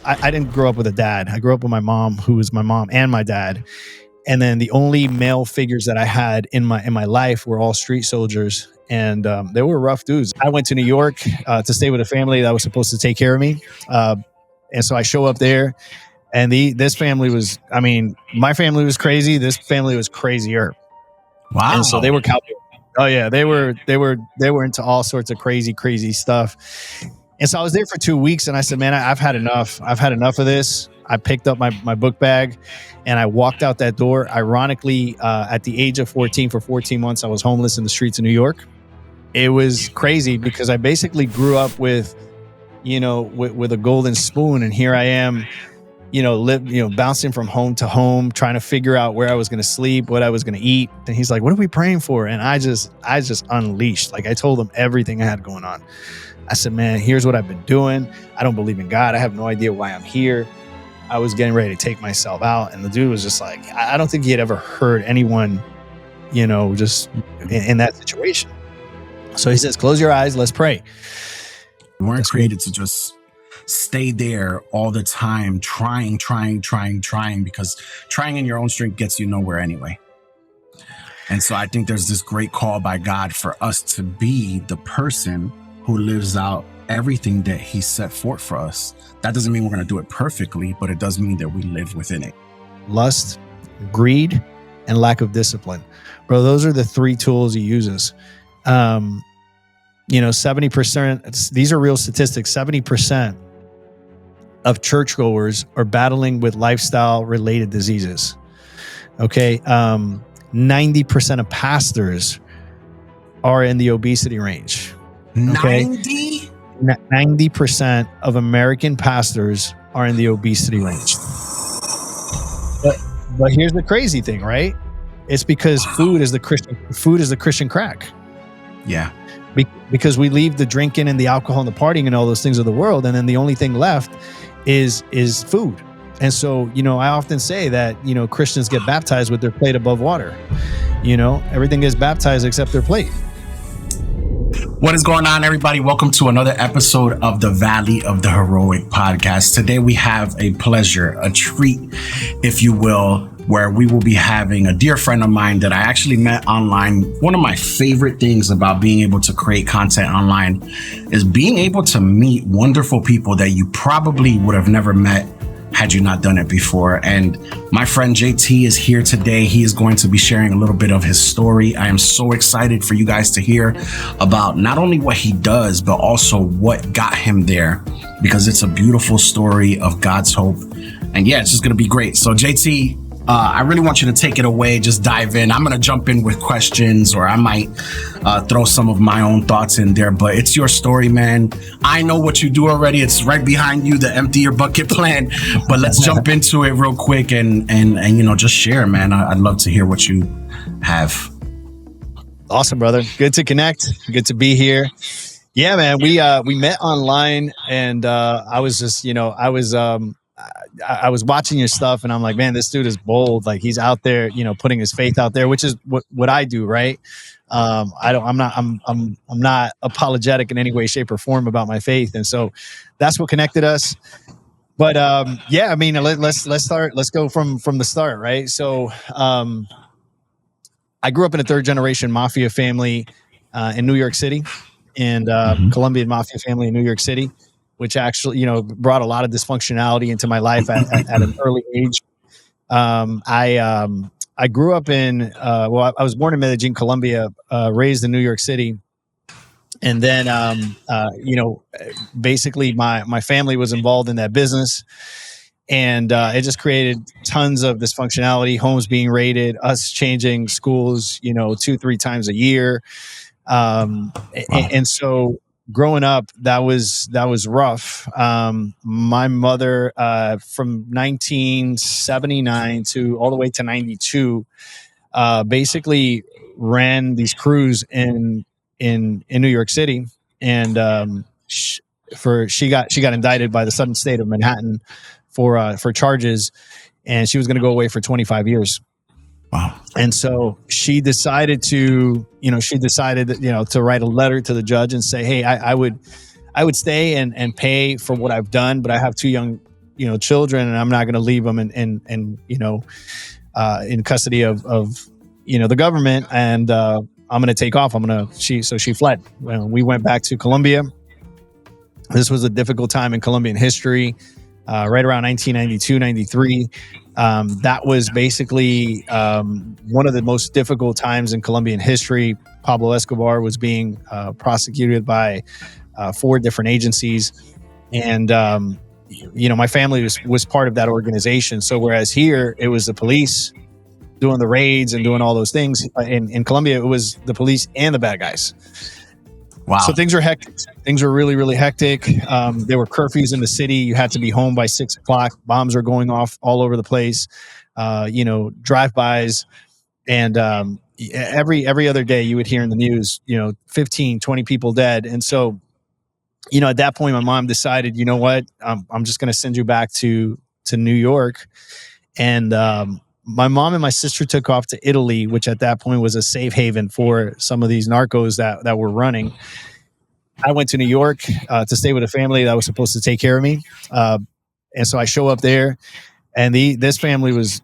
I didn't grow up with a dad. I grew up with my mom, who was my mom and my dad. And then the only male figures that I had in my life were all street soldiers, and they were rough dudes. I went to New York to stay with a family that was supposed to take care of me, and so I show up there, and this family was, I mean, my family was crazy. This family was crazier. Wow! And so they were cowboys. Oh yeah, they were into all sorts of crazy stuff. And so I was there for 2 weeks, and I said, man, I've had enough. I've had enough of this. I picked up my book bag and I walked out that door. Ironically, at the age of 14, for 14 months, I was homeless in the streets of New York. It was crazy because I basically grew up with a golden spoon. And here I am, bouncing from home to home, trying to figure out where I was going to sleep, what I was going to eat. And he's like, what are we praying for? And I just unleashed. Like, I told him everything I had going on. I said, man, here's what I've been doing. I don't believe in God. I have no idea why I'm here. I was getting ready to take myself out. And the dude was just like, I don't think he had ever heard anyone, just in that situation. So he says, close your eyes. Let's pray. We weren't created to just stay there all the time, trying, because trying in your own strength gets you nowhere anyway. And so I think there's this great call by God for us to be the person who lives out everything that he set forth for us. That doesn't mean we're going to do it perfectly, but it does mean that we live within it. Lust, greed, and lack of discipline. Bro, those are the three tools he uses. 70%, these are real statistics, 70% of churchgoers are battling with lifestyle related diseases. Okay. 90% of pastors are in the obesity range. Okay. 90% of American pastors are in the obesity range. But here's the crazy thing, right? It's because food is the Christian crack. Yeah. Because we leave the drinking and the alcohol and the partying and all those things of the world, and then the only thing left is food. And so, I often say that, Christians get baptized with their plate above water. Everything gets baptized except their plate. What is going on, everybody? Welcome to another episode of the Valley of the Heroic podcast. Today we have a pleasure, a treat, if you will, where we will be having a dear friend of mine that I actually met online. One of my favorite things about being able to create content online is being able to meet wonderful people that you probably would have never met had you not done it before. And my friend JT is here today. He is going to be sharing a little bit of his story. I am so excited for you guys to hear about not only what he does, but also what got him there, because it's a beautiful story of God's hope. And yeah, it's just going to be great. So JT, I really want you to take it away. Just dive in. I'm going to jump in with questions, or I might throw some of my own thoughts in there, but it's your story, man. I know what you do already. It's right behind you, the empty your bucket plan, but let's jump into it real quick and just share, man. I'd love to hear what you have. Awesome, brother. Good to connect. Good to be here. Yeah, man. We met online, and I was just, I was watching your stuff, and I'm like, man, this dude is bold. Like, he's out there, putting his faith out there, which is what I do, right? I'm not apologetic in any way, shape, or form about my faith, and so that's what connected us. But yeah, I mean, let's start. Let's go from the start, right? So I grew up in a third generation mafia family in New York City, and Colombian mafia family in New York City, which actually, brought a lot of dysfunctionality into my life at an early age. I grew up in, I was born in Medellin, Colombia, raised in New York City. And then, basically my family was involved in that business, and it just created tons of dysfunctionality, homes being raided, us changing schools, 2-3 times a year. And so, growing up, that was rough. My mother, from 1979 to all the way to 92, basically ran these crews in New York City, and she got indicted by the Southern State of Manhattan for charges, and she was going to go away for 25 years. Wow. And so she decided to write a letter to the judge and say, hey, I would stay and pay for what I've done, but I have two young children, and I'm not going to leave them in custody of the government, and I'm going to take off. She fled. Well, we went back to Colombia. This was a difficult time in Colombian history, right around 1992, 93. That was basically one of the most difficult times in Colombian history. Pablo Escobar was being prosecuted by 4 different agencies. And, my family was part of that organization. So whereas here, it was the police doing the raids and doing all those things, in Colombia, it was the police and the bad guys. Wow. So things were hectic. Things were really, really hectic. There were curfews in the city. You had to be home by 6 o'clock. Bombs are going off all over the place. Drive-bys. And every other day you would hear in the news, 15, 20 people dead. And so, at that point, my mom decided, you know what, I'm just going to send you back to New York. And my mom and my sister took off to Italy, which at that point was a safe haven for some of these narcos that were running. I went to New York to stay with a family that was supposed to take care of me. And so I show up there, and this family was,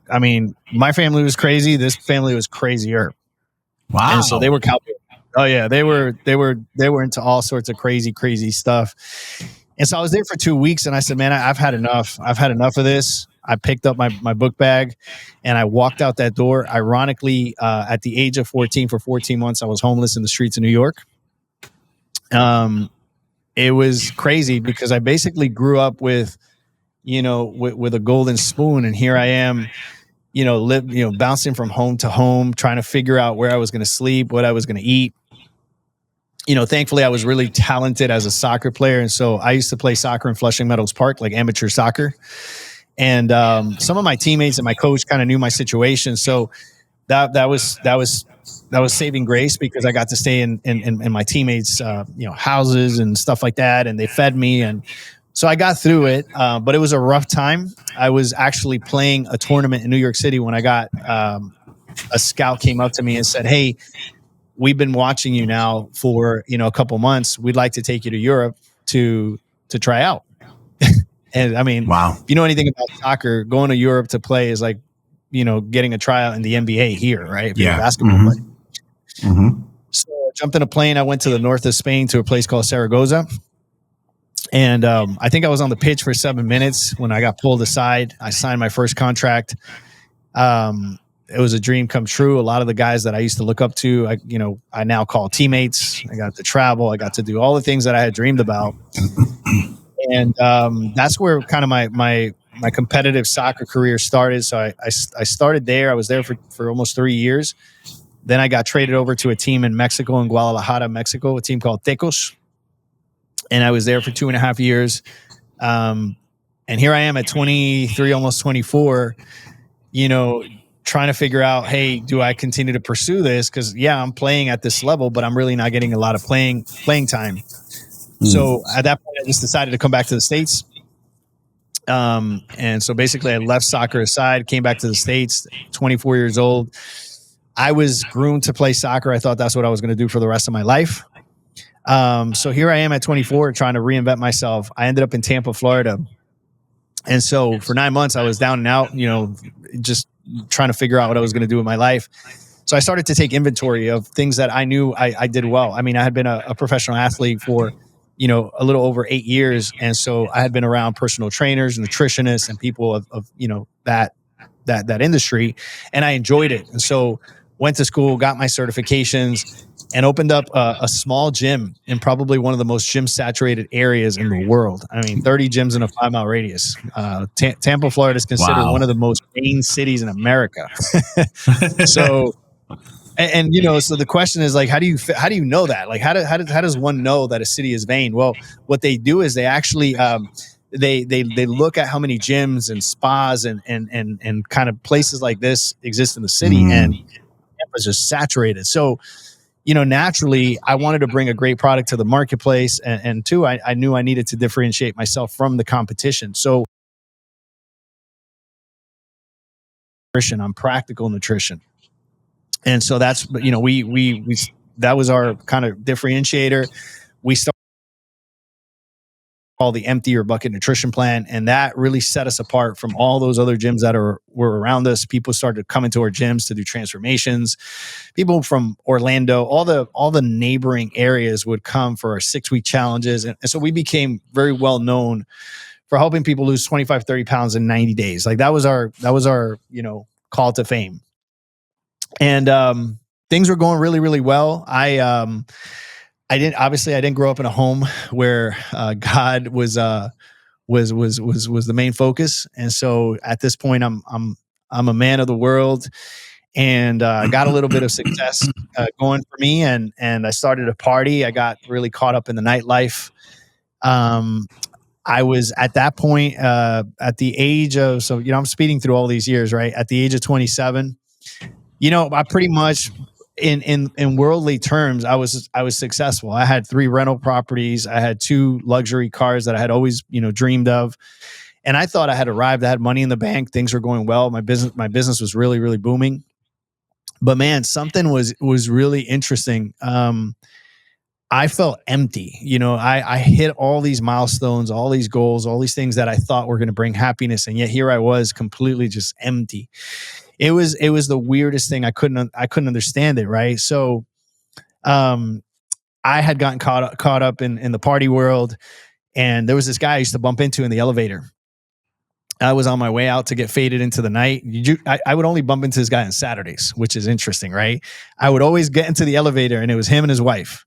my family was crazy. This family was crazier. Wow. And so they were cowboys. Oh yeah, they were into all sorts of crazy stuff. And so I was there for 2 weeks, and I said, man, I've had enough. I've had enough of this. I picked up my book bag, and I walked out that door. Ironically, at the age of 14, for 14 months, I was homeless in the streets of New York. It was crazy because I basically grew up with a golden spoon, and here I am, bouncing from home to home, trying to figure out where I was going to sleep, what I was going to eat. Thankfully, I was really talented as a soccer player. And so I used to play soccer in Flushing Meadows Park, like amateur soccer. And some of my teammates and my coach kind of knew my situation. So that was saving grace, because I got to stay in my teammates' houses and stuff like that. And they fed me. And so I got through it. But it was a rough time. I was actually playing a tournament in New York City when I got a scout came up to me and said, hey, we've been watching you now for, a couple months. We'd like to take you to Europe to try out. And wow. If you know anything about soccer, going to Europe to play is like, getting a tryout in the NBA here, right? If you're a basketball player. Mm-hmm. So I jumped in a plane. I went to the north of Spain to a place called Zaragoza. And I think I was on the pitch for 7 minutes when I got pulled aside. I signed my first contract. It was a dream come true. A lot of the guys that I used to look up to, I now call teammates. I got to travel. I got to do all the things that I had dreamed about. And that's where kind of my competitive soccer career started. So I started there. I was there for almost 3 years. Then I got traded over to a team in Mexico, in Guadalajara, Mexico, a team called Tecos. And I was there for 2.5 years. And here I am at 23, almost 24, trying to figure out, hey, do I continue to pursue this? Because I'm playing at this level, but I'm really not getting a lot of playing time. So at that point, I just decided to come back to the States. And so basically, I left soccer aside, came back to the States, 24 years old. I was groomed to play soccer. I thought that's what I was going to do for the rest of my life. So here I am at 24, trying to reinvent myself. I ended up in Tampa, Florida. And so for 9 months, I was down and out, just trying to figure out what I was going to do with my life. So I started to take inventory of things that I knew I did well. I had been a professional athlete for, a little over 8 years. And so I had been around personal trainers, nutritionists, and people of that industry. And I enjoyed it. And so went to school, got my certifications, and opened up a small gym in probably one of the most gym saturated areas in the world. 30 gyms in a 5-mile radius. Tampa, Florida is considered one of the most vain cities in America. So, so the question is like, how do you know that? Like, how does one know that a city is vain? Well, what they do is they actually, they look at how many gyms and spas and kind of places like this exist in the city, and Tampa's just saturated. So, naturally, I wanted to bring a great product to the marketplace. And two, I knew I needed to differentiate myself from the competition. So I'm practical nutrition. And so that's, that was our kind of differentiator. We started called the Empty Your Bucket Nutrition Plan. And that really set us apart from all those other gyms that were around us. People started coming to our gyms to do transformations. People from Orlando, all the neighboring areas would come for our 6-week challenges. And so we became very well known for helping people lose 25, 30 pounds in 90 days. Like that was our, call to fame. And things were going really, really well. I didn't grow up in a home where God was the main focus, and so at this point, I'm a man of the world, and got a little bit of success going for me, and I started a party. I got really caught up in the nightlife. I was at that point at the age of, I'm speeding through all these years, right? At the age of 27, I pretty much, in worldly terms, I was successful. I had 3 rental properties. I had 2 luxury cars that I had always, dreamed of. And I thought I had arrived. I had money in the bank. Things were going well. My business was really, really booming. But man, something was really interesting. I felt empty. I hit all these milestones, all these goals, all these things that I thought were going to bring happiness. And yet here I was completely just empty. It was the weirdest thing. I couldn't understand it. Right. So, I had gotten caught up in the party world, and there was this guy I used to bump into in the elevator. I was on my way out to get faded into the night. I would only bump into this guy on Saturdays, which is interesting, right? I would always get into the elevator, and it was him and his wife.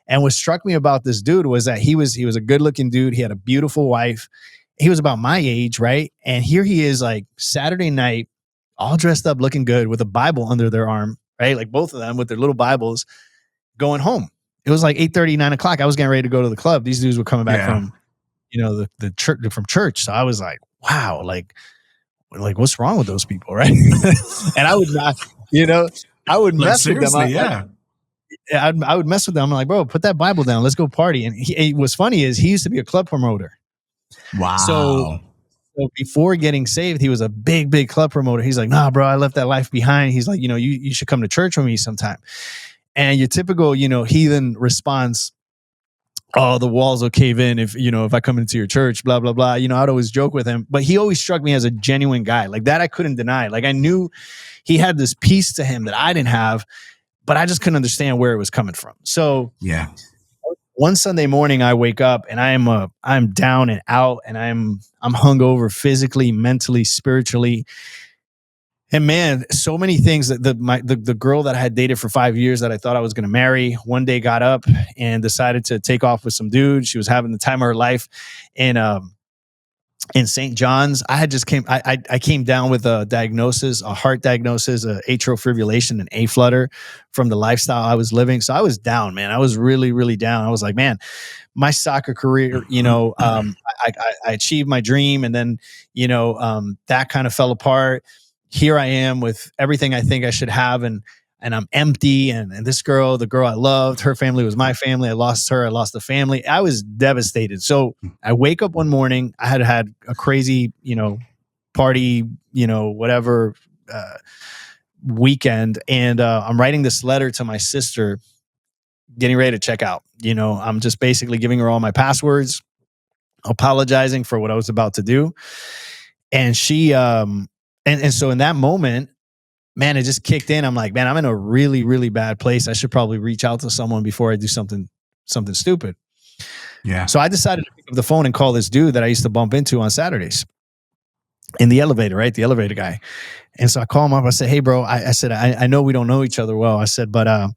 And what struck me about this dude was that he was a good looking dude. He had a beautiful wife. He was about my age, right? And here he is, like Saturday night, all dressed up, looking good, with a Bible under their arm, right? Like both of them with their little Bibles, going home. It was like 8:30, 9 o'clock. I was getting ready to go to the club. These dudes were coming back from, the church, from church. So I was like, wow, like what's wrong with those people, right? And I would not, I would mess with them. I would mess with them. I'm like, bro, put that Bible down. Let's go party. And what's funny is he used to be a club promoter. Wow. So before getting saved, he was a big, big club promoter. He's like, nah, bro, I left that life behind. He's like, you should come to church with me sometime. And your typical, heathen response, oh, the walls will cave in if I come into your church, blah, blah, blah. I'd always joke with him, but he always struck me as a genuine guy. Like that I couldn't deny. Like I knew he had this piece to him that I didn't have, but I just couldn't understand where it was coming from. So yeah, one Sunday morning I wake up and I'm down and out, and I'm hungover physically, mentally, spiritually. And man, so many things that the girl that I had dated for 5 years that I thought I was going to marry one day got up and decided to take off with some dude. She was having the time of her life. And in St. John's, I came down with a diagnosis, a heart diagnosis, a atrial fibrillation, and a flutter from the lifestyle I was living. So I was down, man. I was really, really down. I was like, man, my soccer career, I achieved my dream, and then, that kind of fell apart. Here I am with everything I think I should have, and I'm empty. And this girl, the girl I loved, her family was my family. I lost her. I lost the family. I was devastated. So I wake up one morning. I had a crazy, party, whatever weekend, and I'm writing this letter to my sister, getting ready to check out. I'm just basically giving her all my passwords, apologizing for what I was about to do, and she and so in that moment, man, it just kicked in. I'm like, man, I'm in a really, really bad place. I should probably reach out to someone before I do something stupid. Yeah. So I decided to pick up the phone and call this dude that I used to bump into on Saturdays in the elevator, right? The elevator guy. And so I call him up. I said, hey, bro, I said, I know we don't know each other well. I said, but I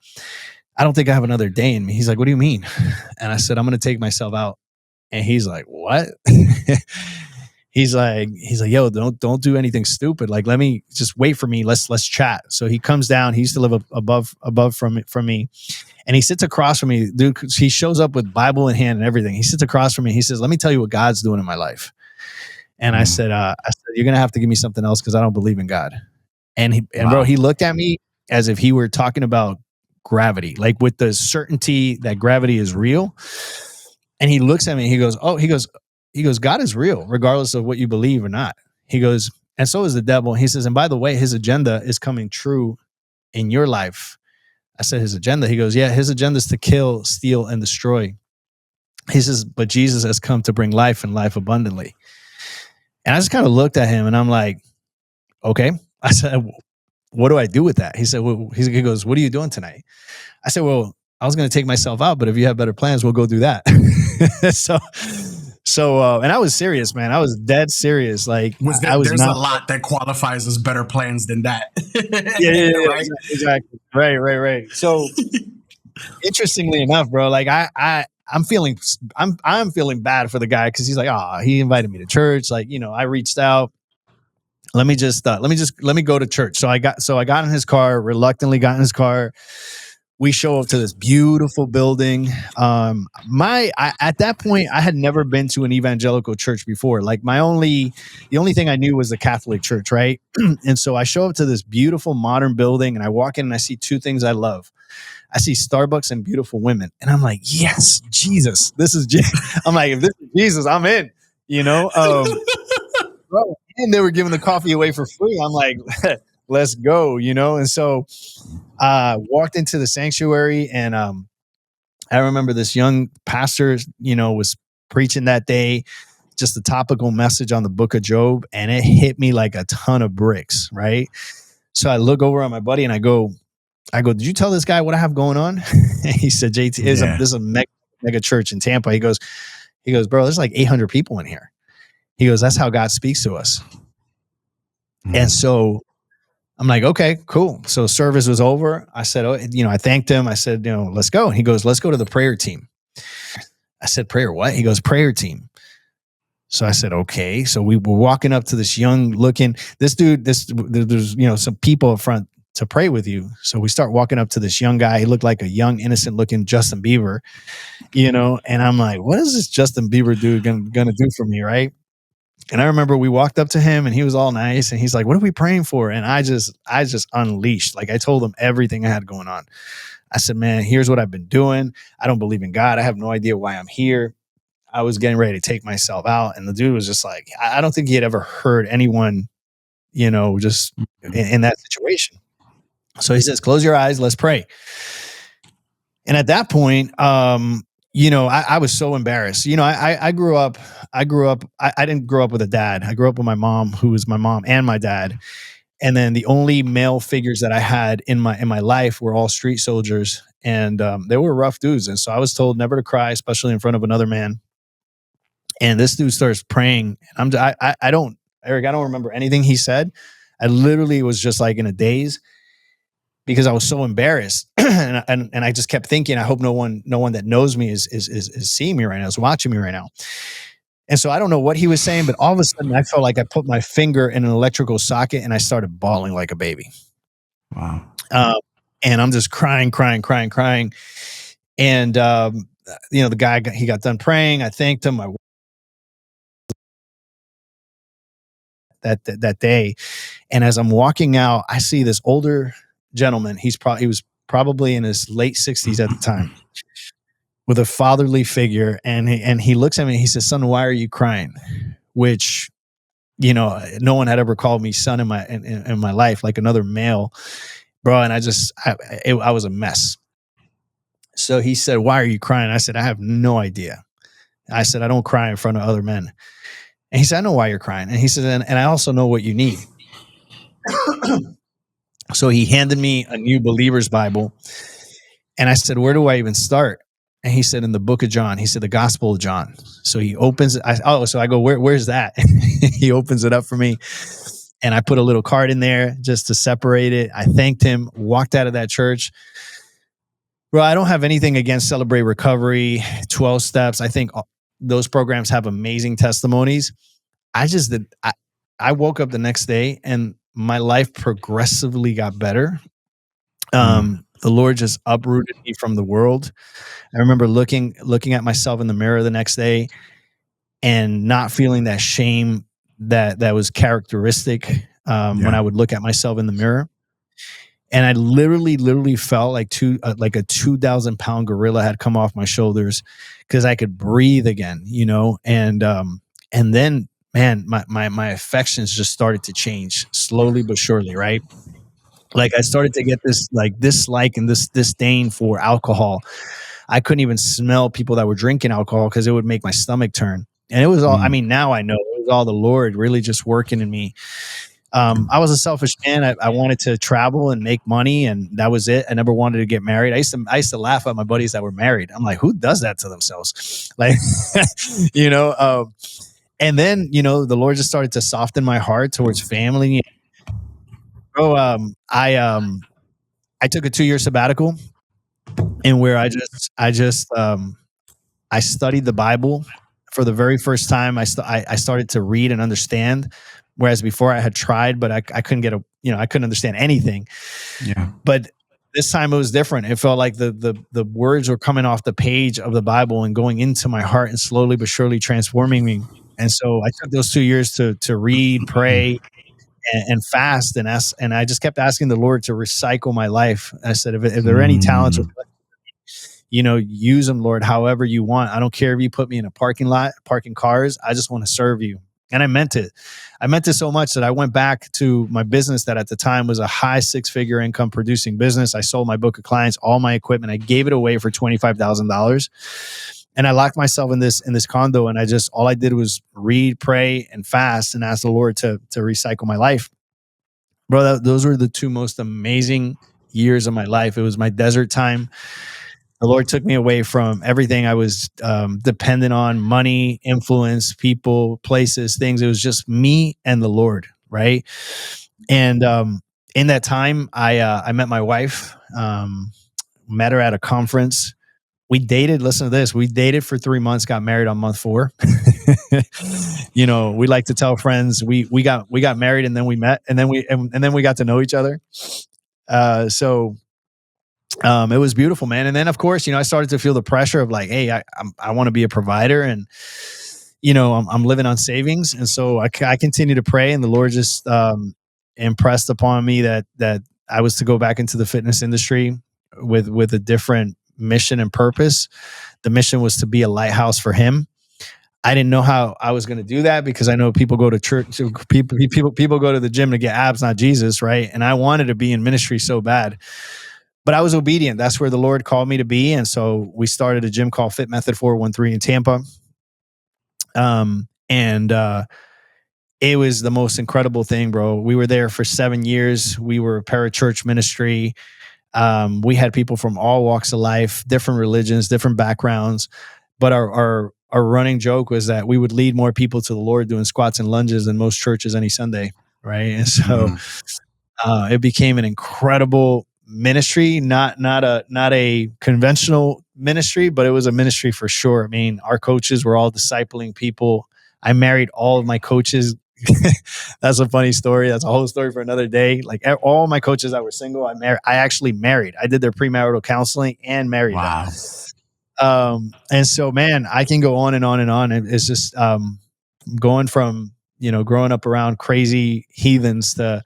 don't think I have another day in me. He's like, what do you mean? And I said, I'm going to take myself out. And he's like, what? He's like, yo, don't do anything stupid. Like, let me just wait for me. Let's chat. So he comes down. He used to live above from me. And he sits across from me, dude. He shows up with Bible in hand and everything. He sits across from me. He says, let me tell you what God's doing in my life. And I said, you're going to have to give me something else, because I don't believe in God. And bro, he looked at me as if he were talking about gravity, like with the certainty that gravity is real. And he looks at me and he goes, God is real, regardless of what you believe or not. He goes, and so is the devil. He says, and by the way, his agenda is coming true in your life. I said, his agenda? He goes, yeah, his agenda is to kill, steal, and destroy. He says, but Jesus has come to bring life and life abundantly. And I just kind of looked at him and I'm like, okay. I said, what do I do with that? He said, well, he goes, what are you doing tonight? I said, well, I was going to take myself out, but if you have better plans, we'll go do that. And I was serious, man. I was dead serious. Like I was There's a not. lot that qualifies as better plans than that. Yeah, Right? exactly. Right. So interestingly enough, bro, like I'm feeling bad for the guy because he's like, he invited me to church. Like, I reached out. Let me go to church. So I got in his car, reluctantly got in his car. We show up to this beautiful building. At that point, I had never been to an evangelical church before. Like the only thing I knew was the Catholic church, right? And so I show up to this beautiful modern building, and I walk in and I see two things I love. I see Starbucks and beautiful women, and I'm like, yes, Jesus, this is. I'm like, if this is Jesus, I'm in. Bro, and they were giving the coffee away for free. I'm like, let's go, And so walked into the sanctuary, and I remember this young pastor, was preaching that day, just a topical message on the book of Job, and it hit me like a ton of bricks, right? So I look over at my buddy and I go, did you tell this guy what I have going on? He said, JT, this is a mega church in Tampa. He goes, bro, there's like 800 people in here. He goes, that's how God speaks to us. And so I'm like, okay, cool. So service was over. I said, I thanked him. I said, let's go. And he goes, let's go to the prayer team. I said, prayer what? He goes, prayer team. So I said, okay. So we were walking up to this young looking, there's some people up front to pray with you. So we start walking up to this young guy. He looked like a young, innocent looking Justin Bieber, and I'm like, what is this Justin Bieber dude gonna do for me, right? And I remember we walked up to him and he was all nice and he's like, what are we praying for? And I just unleashed. Like I told him everything I had going on. I said, man, here's what I've been doing. I don't believe in God. I have no idea why I'm here. I was getting ready to take myself out. And the dude was just like, I don't think he had ever heard anyone, just in that situation. So he says, close your eyes, let's pray. And at that point, I was so embarrassed. I grew up, I didn't grow up with a dad. I grew up with my mom, who was my mom and my dad. And then the only male figures that I had in my life were all street soldiers, and they were rough dudes. And so I was told never to cry, especially in front of another man. And this dude starts praying. And I don't remember anything he said. I literally was just like in a daze because I was so embarrassed. and I just kept thinking, I hope no one that knows me is seeing me right now, is watching me right now. And so I don't know what he was saying, but all of a sudden I felt like I put my finger in an electrical socket and I started bawling like a baby. Wow. And I'm just crying. And, the guy, he got done praying. I thanked him. That day. And as I'm walking out, I see this older gentleman. He was probably in his late 60s at the time, with a fatherly figure. And he looks at me and he says, son, why are you crying? Which, no one had ever called me son in my life, like another male, bro. And I was a mess. So he said, why are you crying? I said, I have no idea. I said, I don't cry in front of other men. And he said, I know why you're crying. And he said, and I also know what you need. So he handed me a New Believer's Bible. And I said, where do I even start? And he said, in the book of John. He said, the Gospel of John. So he opens it. So I go, where's that? He opens it up for me. And I put a little card in there just to separate it. I thanked him, walked out of that church. Bro, I don't have anything against Celebrate Recovery, 12 Steps. I think those programs have amazing testimonies. I woke up the next day and my life progressively got better. The Lord just uprooted me from the world. I remember looking at myself in the mirror the next day and not feeling that shame that was characteristic when I would look at myself in the mirror. And I literally felt like a 2,000 pound gorilla had come off my shoulders because I could breathe again, and then, man, my affections just started to change slowly but surely, right? Like I started to get this like dislike and this disdain for alcohol. I couldn't even smell people that were drinking alcohol because it would make my stomach turn. And it was all, I mean, now I know it was all the Lord really just working in me. I was a selfish man. I wanted to travel and make money, and that was it. I never wanted to get married. I used to laugh at my buddies that were married. I'm like, who does that to themselves? Like, you know, and then, the Lord just started to soften my heart towards family. Bro, I took a 2-year sabbatical, and where I studied the Bible for the very first time. I started to read and understand, whereas before I had tried, but I couldn't I couldn't understand anything. Yeah. But this time it was different. It felt like the words were coming off the page of the Bible and going into my heart and slowly but surely transforming me. And so I took those 2 years to read, pray, and fast, and ask, and I just kept asking the Lord to recycle my life. I said, if there are any talents, use them, Lord, however you want. I don't care if you put me in a parking lot, parking cars. I just want to serve you. And I meant it. I meant it so much that I went back to my business that at the time was a high 6-figure income producing business. I sold my book of clients, all my equipment. I gave it away for $25,000. And I locked myself in this condo, and all I did was read, pray, and fast, and ask the Lord to recycle my life. Bro, those were the 2 most amazing years of my life. It was my desert time. The Lord took me away from everything I was dependent on: money, influence, people, places, things. It was just me and the Lord, right? And in that time, I met my wife, met her at a conference. We dated. Listen to this. We dated for 3 months, got married on month 4. We like to tell friends we got married, and then we met, and then we got to know each other. So it was beautiful, man. And then of course, I started to feel the pressure of like, hey, I want to be a provider, and I'm living on savings. And so I continued to pray, and the Lord just impressed upon me that I was to go back into the fitness industry with a different mission and purpose. The mission was to be a lighthouse for Him. I didn't know how I was going to do that, because I know people go to church, people go to the gym to get abs, not Jesus, right? And I wanted to be in ministry so bad, but I was obedient. That's where the Lord called me to be. And so we started a gym called Fit Method 413 in Tampa. It was the most incredible thing, bro. We were there for 7 years. We were a parachurch ministry. We had people from all walks of life, different religions, different backgrounds. But our running joke was that we would lead more people to the Lord doing squats and lunges than most churches any Sunday, right? And so it became an incredible ministry, not a conventional ministry, but it was a ministry for sure. I mean, our coaches were all discipling people. I married all of my coaches. That's a funny story. That's a whole story for another day. Like all my coaches that were single, I actually married. I did their premarital counseling and married them. And so, man, I can go on and on and on. It's just going from, growing up around crazy heathens to,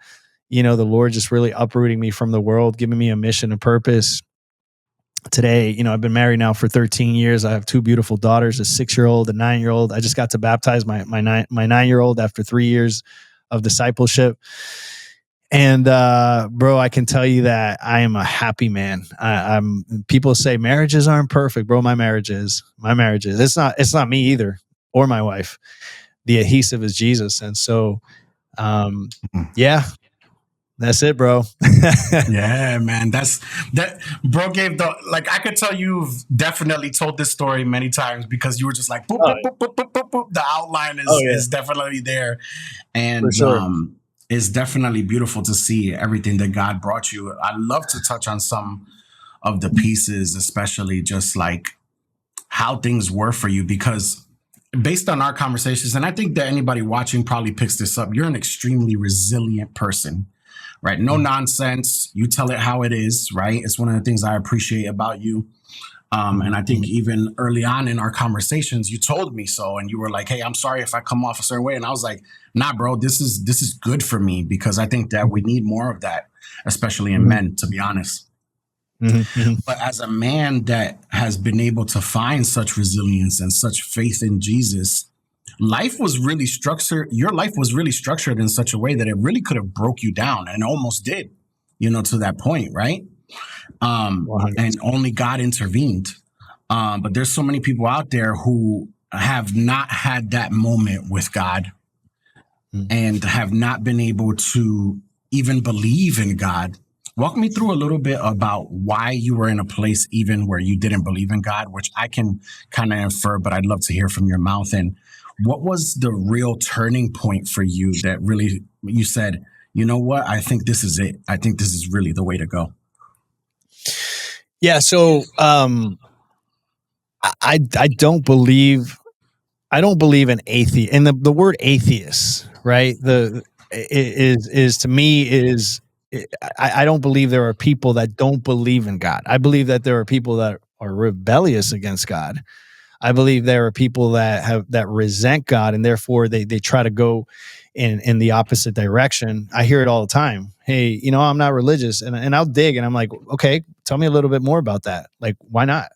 the Lord just really uprooting me from the world, giving me a mission and purpose. Today, I've been married now for 13 years. I have 2 beautiful daughters, a 6-year-old, a 9-year-old. I just got to baptize my 9-year-old after 3 years of discipleship. And bro, I can tell you that I am a happy man. People say marriages aren't perfect, bro. My marriage is. It's not me either, or my wife. The adhesive is Jesus. And so, yeah. That's it, bro. Yeah, man. That bro gave I could tell you've definitely told this story many times, because you were just like, boop, boop, boop, boop, boop, boop, boop. The outline is definitely there. And for sure. It's definitely beautiful to see everything that God brought you. I'd love to touch on some of the pieces, especially just like how things were for you, because based on our conversations, and I think that anybody watching probably picks this up, you're an extremely resilient person. Right. No nonsense. You tell it how it is. Right. It's one of the things I appreciate about you. And I think even early on in our conversations, you told me so, and you were like, hey, I'm sorry if I come off a certain way. And I was like, nah, bro, this is good for me, because I think that we need more of that, especially in men, to be honest. But as a man that has been able to find such resilience and such faith in Jesus, life was really structured. Your life was really structured in such a way that it really could have broke you down, and almost did, to that point, right? And only God intervened. But there's so many people out there who have not had that moment with God and have not been able to even believe in God. Walk me through a little bit about why you were in a place even where you didn't believe in God, which I can kind of infer, but I'd love to hear from your mouth. And what was the real turning point for you that really you said, you know what, I think this is it. I think this is really the way to go. Yeah. So I don't believe in atheist, and the word atheist, right? Is to me is I don't believe there are people that don't believe in God. I believe that there are people that are rebellious against God. I believe there are people that resent God, and therefore they try to go in the opposite direction. I hear it all the time. Hey, I'm not religious, and I'll dig, and I'm like, okay, tell me a little bit more about that. Like, why not?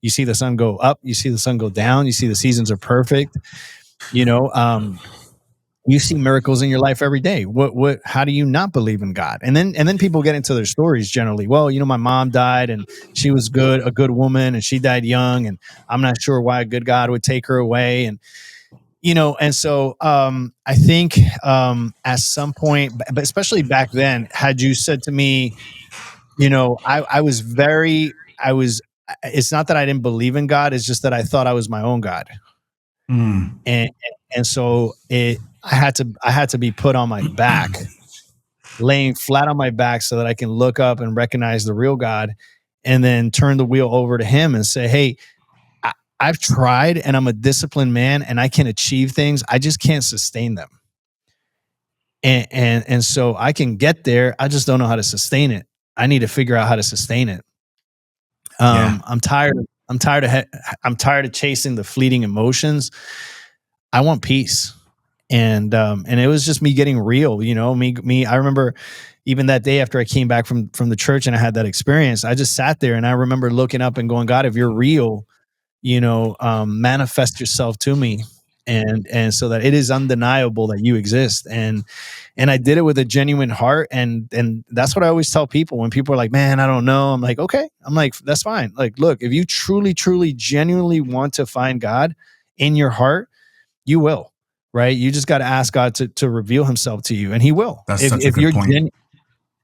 You see the sun go up, you see the sun go down, you see the seasons are perfect. You see miracles in your life every day. How do you not believe in God? And then people get into their stories generally. Well, my mom died and she was a good woman, and she died young, and I'm not sure why a good God would take her away. And so I think at some point, but especially back then, had you said to me, I was it's not that I didn't believe in God, it's just that I thought I was my own God. And so I had to be put on my back, laying flat on my back, so that I can look up and recognize the real God, and then turn the wheel over to him and say, hey, I've tried, and I'm a disciplined man, and I can achieve things. I just can't sustain them. And so I can get there. I just don't know how to sustain it. I need to figure out how to sustain it. I'm tired of chasing the fleeting emotions. I want peace. And it was just me getting real, I remember even that day after I came back from the church and I had that experience, I just sat there and I remember looking up and going, God, if you're real, manifest yourself to me. And so that it is undeniable that you exist. And I did it with a genuine heart. And that's what I always tell people when people are like, man, I don't know. I'm like, okay. I'm like, that's fine. Like, look, if you truly, truly, genuinely want to find God in your heart, you will, right? You just got to ask God to reveal himself to you, and he will. That's such a good point.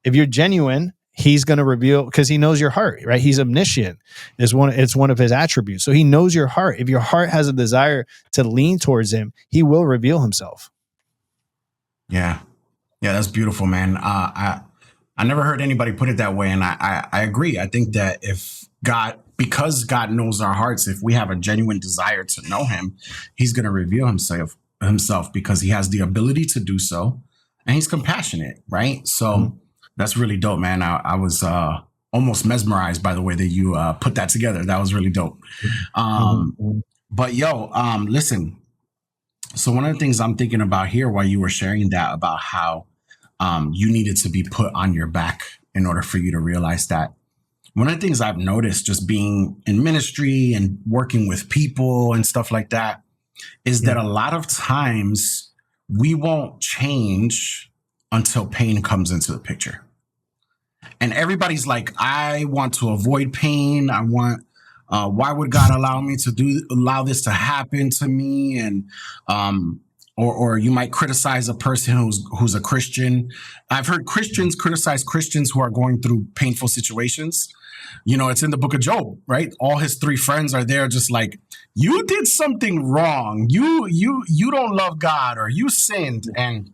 If you're genuine, he's going to reveal, because he knows your heart, right? He's omniscient. It's one of his attributes. So he knows your heart. If your heart has a desire to lean towards him, he will reveal himself. Yeah, that's beautiful, man. I never heard anybody put it that way, and I agree. I think that because God knows our hearts, if we have a genuine desire to know him, he's going to reveal himself because he has the ability to do so, and he's compassionate, right? So that's really dope, man. I was almost mesmerized by the way that you put that together. That was really dope. But listen. So one of the things I'm thinking about here while you were sharing that about how you needed to be put on your back in order for you to realize that. One of the things I've noticed just being in ministry and working with people and stuff like that is that a lot of times we won't change until pain comes into the picture. And everybody's like, I want to avoid pain. I want, why would God allow this to happen to me? And, or you might criticize a person who's a Christian. I've heard Christians criticize Christians who are going through painful situations. It's in the book of Job, right? All his 3 friends are there just like, you did something wrong. You don't love God, or you sinned. And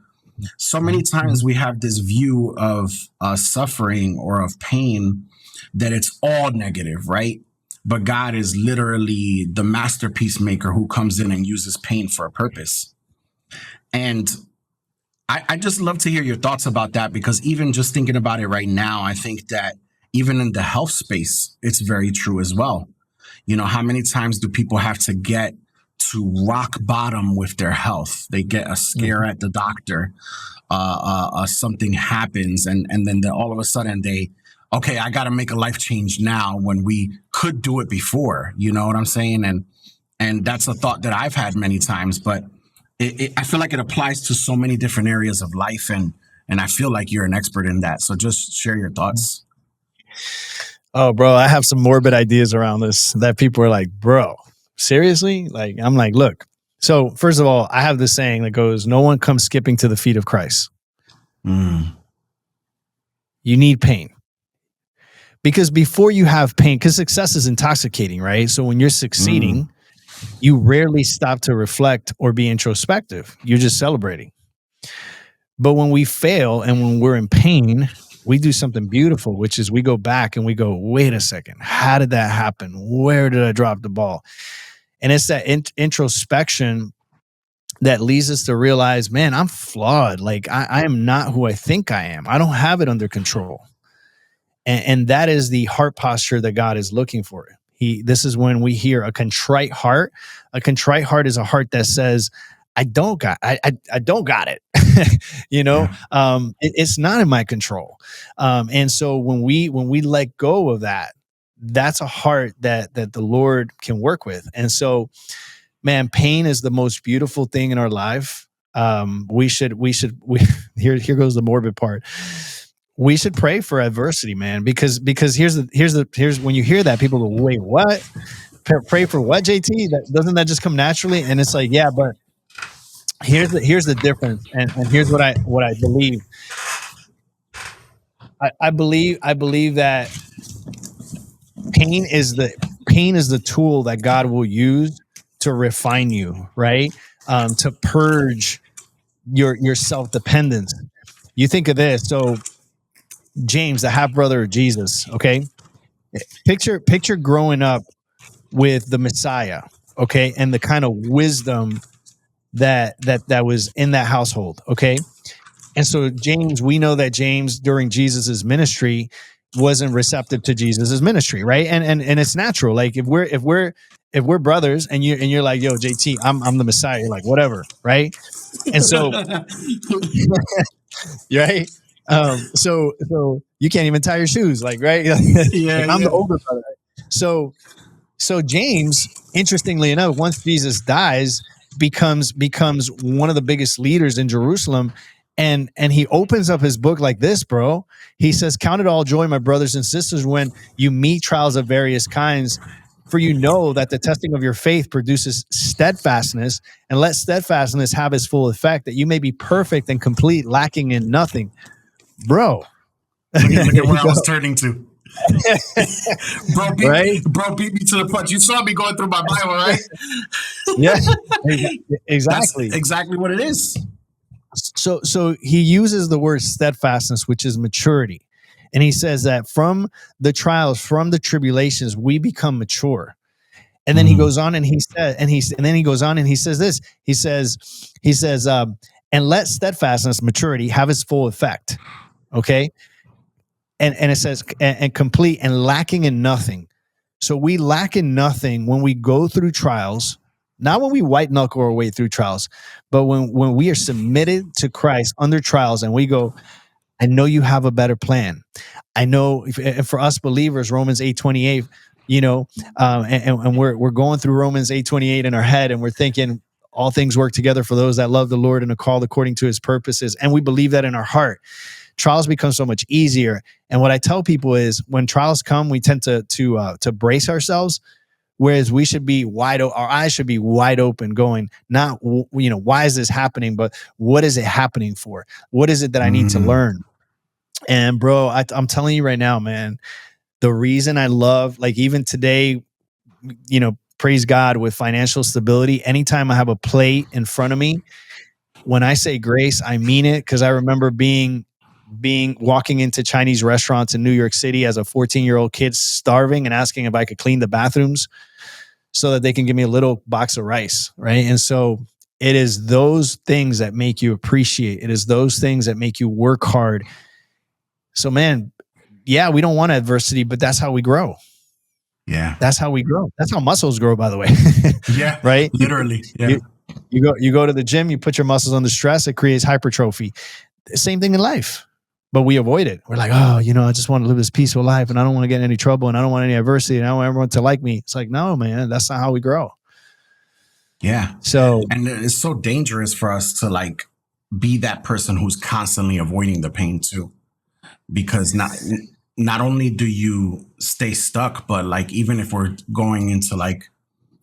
so many times we have this view of suffering or of pain that it's all negative, right? But God is literally the masterpiece maker who comes in and uses pain for a purpose. And I just love to hear your thoughts about that, because even just thinking about it right now, I think that even in the health space, it's very true as well. How many times do people have to get to rock bottom with their health? They get a scare at the doctor, something happens, and then all of a sudden okay, I got to make a life change now when we could do it before. You know what I'm saying? And that's a thought that I've had many times, but I feel like it applies to so many different areas of life, and I feel like you're an expert in that. So just share your thoughts. Oh, bro, I have some morbid ideas around this that people are like, bro, seriously? Like, I'm like, look. So, first of all, I have this saying that goes, no one comes skipping to the feet of Christ. You need pain. Because before you have pain, because success is intoxicating, right? So when you're succeeding, you rarely stop to reflect or be introspective. You're just celebrating. But when we fail and when we're in pain, we do something beautiful, which is we go back and we go, wait a second, how did that happen? Where did I drop the ball? And it's that introspection that leads us to realize, man, I'm flawed. Like I am not who I think I am. I don't have it under control. And that is the heart posture that God is looking for. This is when we hear a contrite heart. A contrite heart is a heart that says, I don't got it. It's not in my control. And so when we let go of that, that's a heart that the Lord can work with. And so, man, pain is the most beautiful thing in our life. Here goes the morbid part. We should pray for adversity, man, because here's when you hear that, people go, wait, what? Pray for what, JT? Doesn't that just come naturally? And it's like, yeah, but here's the difference, and here's what I believe. I believe that pain is the tool that God will use to refine you, right? To purge your self-dependence. You think of this, so James, the half brother of Jesus, okay? Picture growing up with the Messiah, okay, and the kind of wisdom that was in that household, okay? And so James, we know that James during Jesus's ministry wasn't receptive to Jesus's ministry, right? And it's natural. Like if we're brothers and you're like, yo, JT, I'm the Messiah, you're like, whatever, right? And so right? So you can't even tie your shoes, like, right? Like I'm the older brother. So James, interestingly enough, once Jesus dies, becomes one of the biggest leaders in Jerusalem. And he opens up his book like this, bro. He says, count it all joy, my brothers and sisters, when you meet trials of various kinds, for you know that the testing of your faith produces steadfastness, and let steadfastness have its full effect, that you may be perfect and complete, lacking in nothing. Bro. Look at where I was turning to. Bro beat me to the punch. You saw me going through my Bible, right? Yeah, exactly. That's exactly what it is. So he uses the word steadfastness, which is maturity. And he says that from the trials, from the tribulations, we become mature. And then he goes on and he says this. He says, and let steadfastness, maturity, have its full effect. Okay. And it says, and complete and lacking in nothing. So we lack in nothing when we go through trials, not when we white knuckle our way through trials, but when we are submitted to Christ under trials and we go, I know you have a better plan. I know for us believers, Romans 8:28, and we're going through Romans 8:28 in our head, and we're thinking all things work together for those that love the Lord and are called according to his purposes. And we believe that in our heart. Trials become so much easier. And what I tell people is when trials come, we tend to brace ourselves, whereas we should be our eyes should be wide open, going, not, why is this happening, but what is it happening for? What is it that I need to learn? And bro, I'm telling you right now, man, the reason I love, like even today, praise God, with financial stability, anytime I have a plate in front of me, when I say grace, I mean it, because I remember walking into Chinese restaurants in New York City as a 14-year-old kid, starving, and asking if I could clean the bathrooms so that they can give me a little box of rice, right? And so it is those things that make you appreciate. It is those things that make you work hard. So, man, yeah, we don't want adversity, but that's how we grow. Yeah. That's how we grow. That's how muscles grow, by the way. Yeah. Right? Literally. Yeah. You go to the gym, you put your muscles under stress, it creates hypertrophy. Same thing in life. But we avoid it. We're like, oh, I just want to live this peaceful life, and I don't want to get in any trouble, and I don't want any adversity, and I want everyone to like me. It's like, no, man, that's not how we grow. Yeah. So, and it's so dangerous for us to like be that person who's constantly avoiding the pain too, because not only do you stay stuck, but like even if we're going into like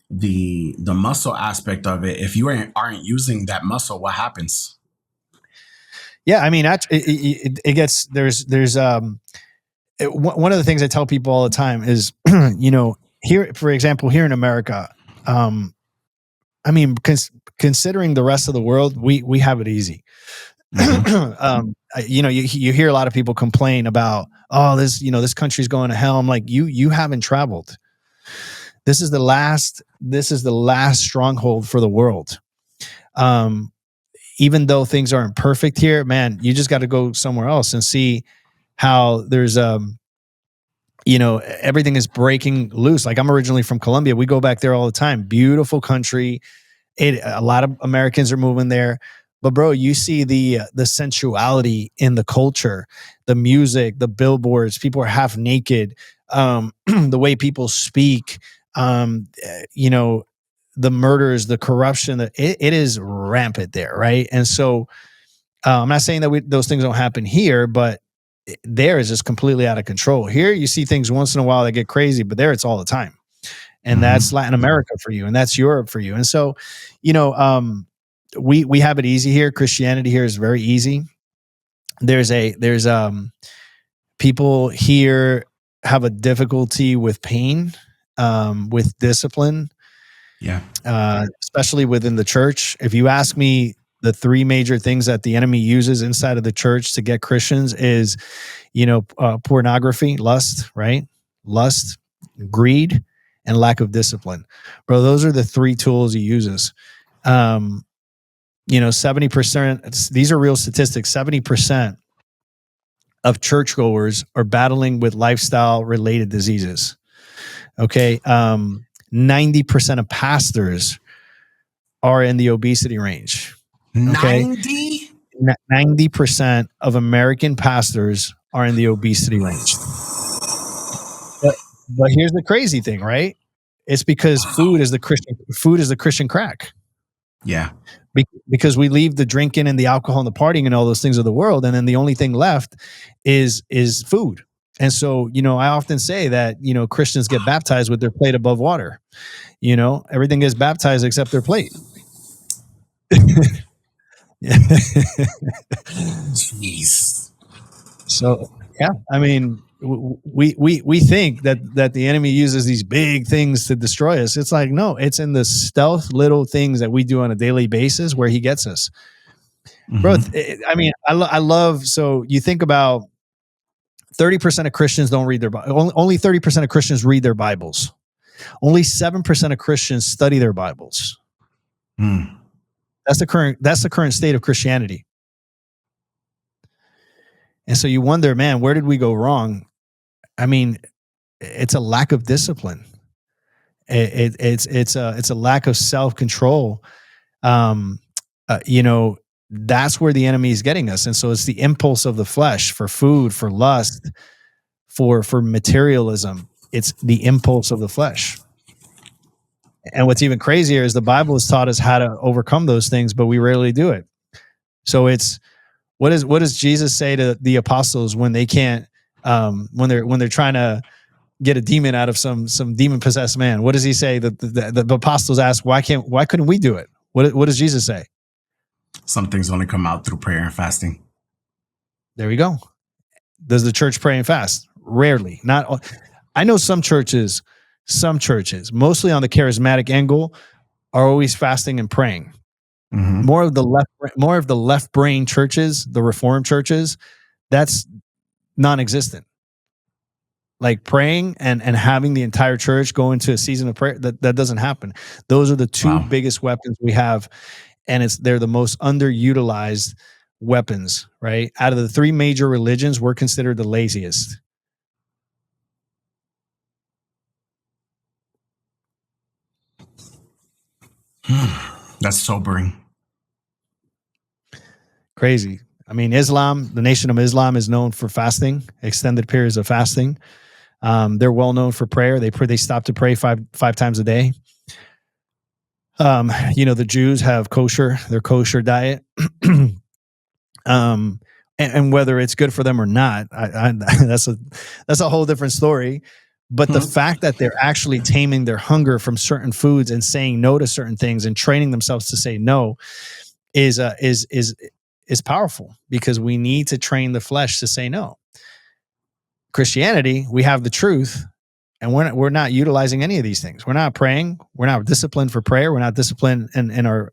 the muscle aspect of it, if you aren't using that muscle, what happens? Yeah, I mean, it gets one of the things I tell people all the time is, here, for example, here in America, I mean, considering the rest of the world, we have it easy. You hear a lot of people complain about, oh, this country's going to hell. I'm like, you haven't traveled. This is the last stronghold for the world. Even though things aren't perfect here, man, you just got to go somewhere else and see how there's everything is breaking loose. Like, I'm originally from Colombia. We go back there all the time. Beautiful country. A lot of Americans are moving there. But bro, you see the sensuality in the culture, the music, the billboards, people are half naked, the way people speak, the murders, the corruption, it is rampant there, right? And so I'm not saying that those things don't happen here, but there is just completely out of control. Here you see things once in a while that get crazy, but there it's all the time. And that's Latin America for you, and that's Europe for you. And so, we have it easy here. Christianity here is very easy. There's people here have a difficulty with pain, with discipline. Yeah. Especially within the church. If you ask me, the three major things that the enemy uses inside of the church to get Christians is, pornography, lust, right? Lust, greed, and lack of discipline. Bro, those are the three tools he uses. 70%, these are real statistics, 70% of churchgoers are battling with lifestyle related diseases. Okay. 90% of pastors are in the obesity range. Okay. 90% of American pastors are in the obesity range. But here's the crazy thing, right? It's because food is the Christian crack. Yeah. Because we leave the drinking and the alcohol and the partying and all those things of the world, and then the only thing left is food. And so, I often say that, Christians get baptized with their plate above water. Everything gets baptized except their plate. Jeez. So, yeah, I mean, we think that the enemy uses these big things to destroy us. It's like, no, it's in the stealth little things that we do on a daily basis where he gets us. Bro, I mean, I love, so you think about 30% of Christians don't read their Bible. Only 30% of Christians read their Bibles. Only 7% of Christians study their Bibles. That's the current state of Christianity. And so you wonder, man, where did we go wrong? I mean, it's a lack of discipline. It's a lack of self-control. That's where the enemy is getting us. And so it's the impulse of the flesh for food, for lust, for materialism. It's the impulse of the flesh. And what's even crazier is the Bible has taught us how to overcome those things, but we rarely do it. So it's, what does Jesus say to the apostles when they can't, when they're trying to get a demon out of some demon possessed man? What does he say? The apostles ask, why couldn't we do it? What does Jesus say? Some things only come out through prayer and fasting. There we go. Does the church pray and fast? Rarely. I know some churches, mostly on the charismatic angle, are always fasting and praying. More of the left brain churches, the Reformed churches, that's non-existent. Like praying and having the entire church go into a season of prayer, that doesn't happen. Those are the two biggest weapons we have, and they're the most underutilized weapons, right? Out of the three major religions, we're considered the laziest. That's sobering. Crazy. I mean, Islam, the Nation of Islam, is known for fasting, extended periods of fasting. They're well known for prayer. They stop to pray five times a day. The Jews have their kosher diet. and whether it's good for them or not, that's a whole different story. But the fact that they're actually taming their hunger from certain foods and saying no to certain things and training themselves to say no is powerful, because we need to train the flesh to say no. Christianity, we have the truth, and we're not utilizing any of these things. We're not praying. We're not disciplined for prayer. We're not disciplined in our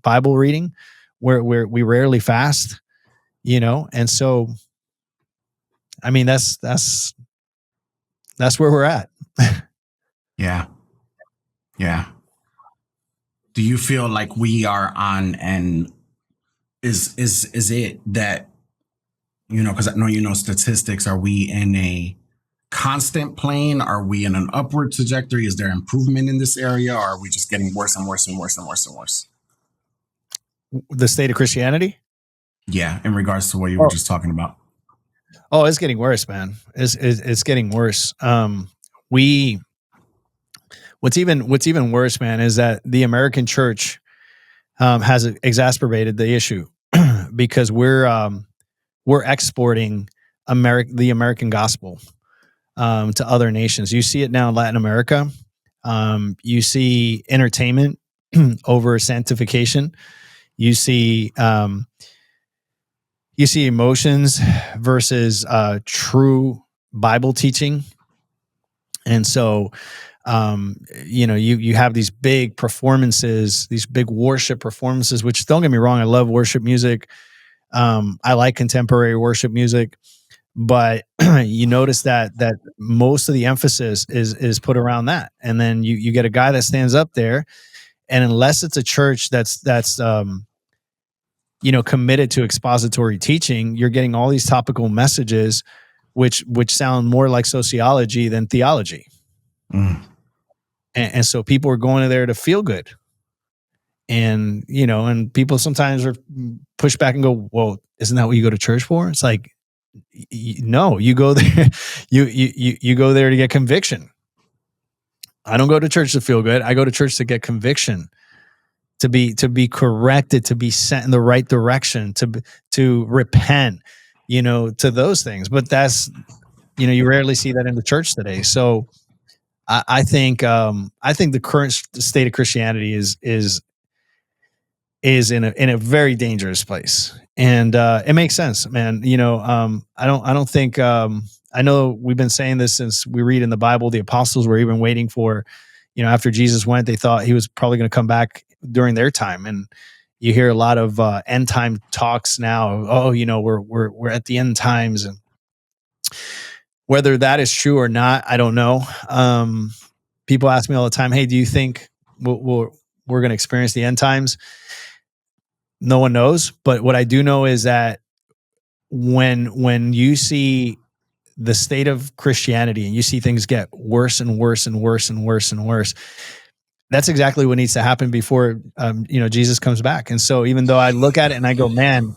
Bible reading. We rarely fast, and so, I mean, that's where we're at. Yeah. Do you feel like we are on, and is it that, because I know, statistics, are we in a constant plane? Are we in an upward trajectory? Is there improvement in this area? Or are we just getting worse and worse and worse and worse and worse? The state of Christianity? Yeah, in regards to what you were just talking about. Oh, it's getting worse, man. It's getting worse. What's even worse, man, is that the American church has exacerbated the issue because we're exporting the American gospel to other nations. You see it now in Latin America. You see entertainment over sanctification. You see emotions versus true Bible teaching. And so, you have these big performances, these big worship performances, which, don't get me wrong, I love worship music. I like contemporary worship music, but you notice that most of the emphasis is put around that. And then you get a guy that stands up there, and unless it's a church that's committed to expository teaching, you're getting all these topical messages, which sound more like sociology than theology. And so people are going there to feel good. And, and people sometimes are push back and go, well, isn't that what you go to church for? It's like, no, you go there, you go there to get conviction. I don't go to church to feel good. I go to church to get conviction, to be corrected, to be sent in the right direction, to repent, to those things. But that's, you rarely see that in the church today. So I think the current state of Christianity is in a very dangerous place, and it makes sense, man. I don't think, I know we've been saying this since we read in the Bible. The apostles were even waiting for, after Jesus went, they thought he was probably going to come back during their time, and you hear a lot of end time talks now. Oh, we're at the end times, and whether that is true or not, I don't know. People ask me all the time, hey, do you think we're going to experience the end times? No one knows. But what I do know is that when you see the state of Christianity and you see things get worse and worse and worse and worse and worse, that's exactly what needs to happen before, Jesus comes back. And so even though I look at it and I go, man,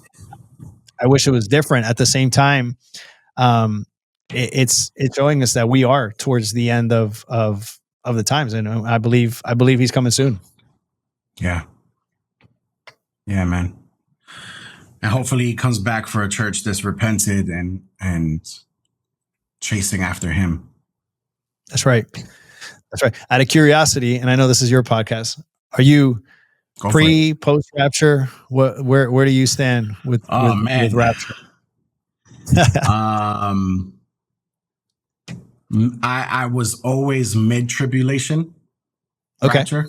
I wish it was different, at the same time, it's showing us that we are towards the end of the times. And I believe he's coming soon. Yeah, man. And hopefully he comes back for a church that's repented and chasing after him. That's right. Out of curiosity, and I know this is your podcast, are you post rapture? Where do you stand with rapture? I was always mid tribulation. Okay. Rapture.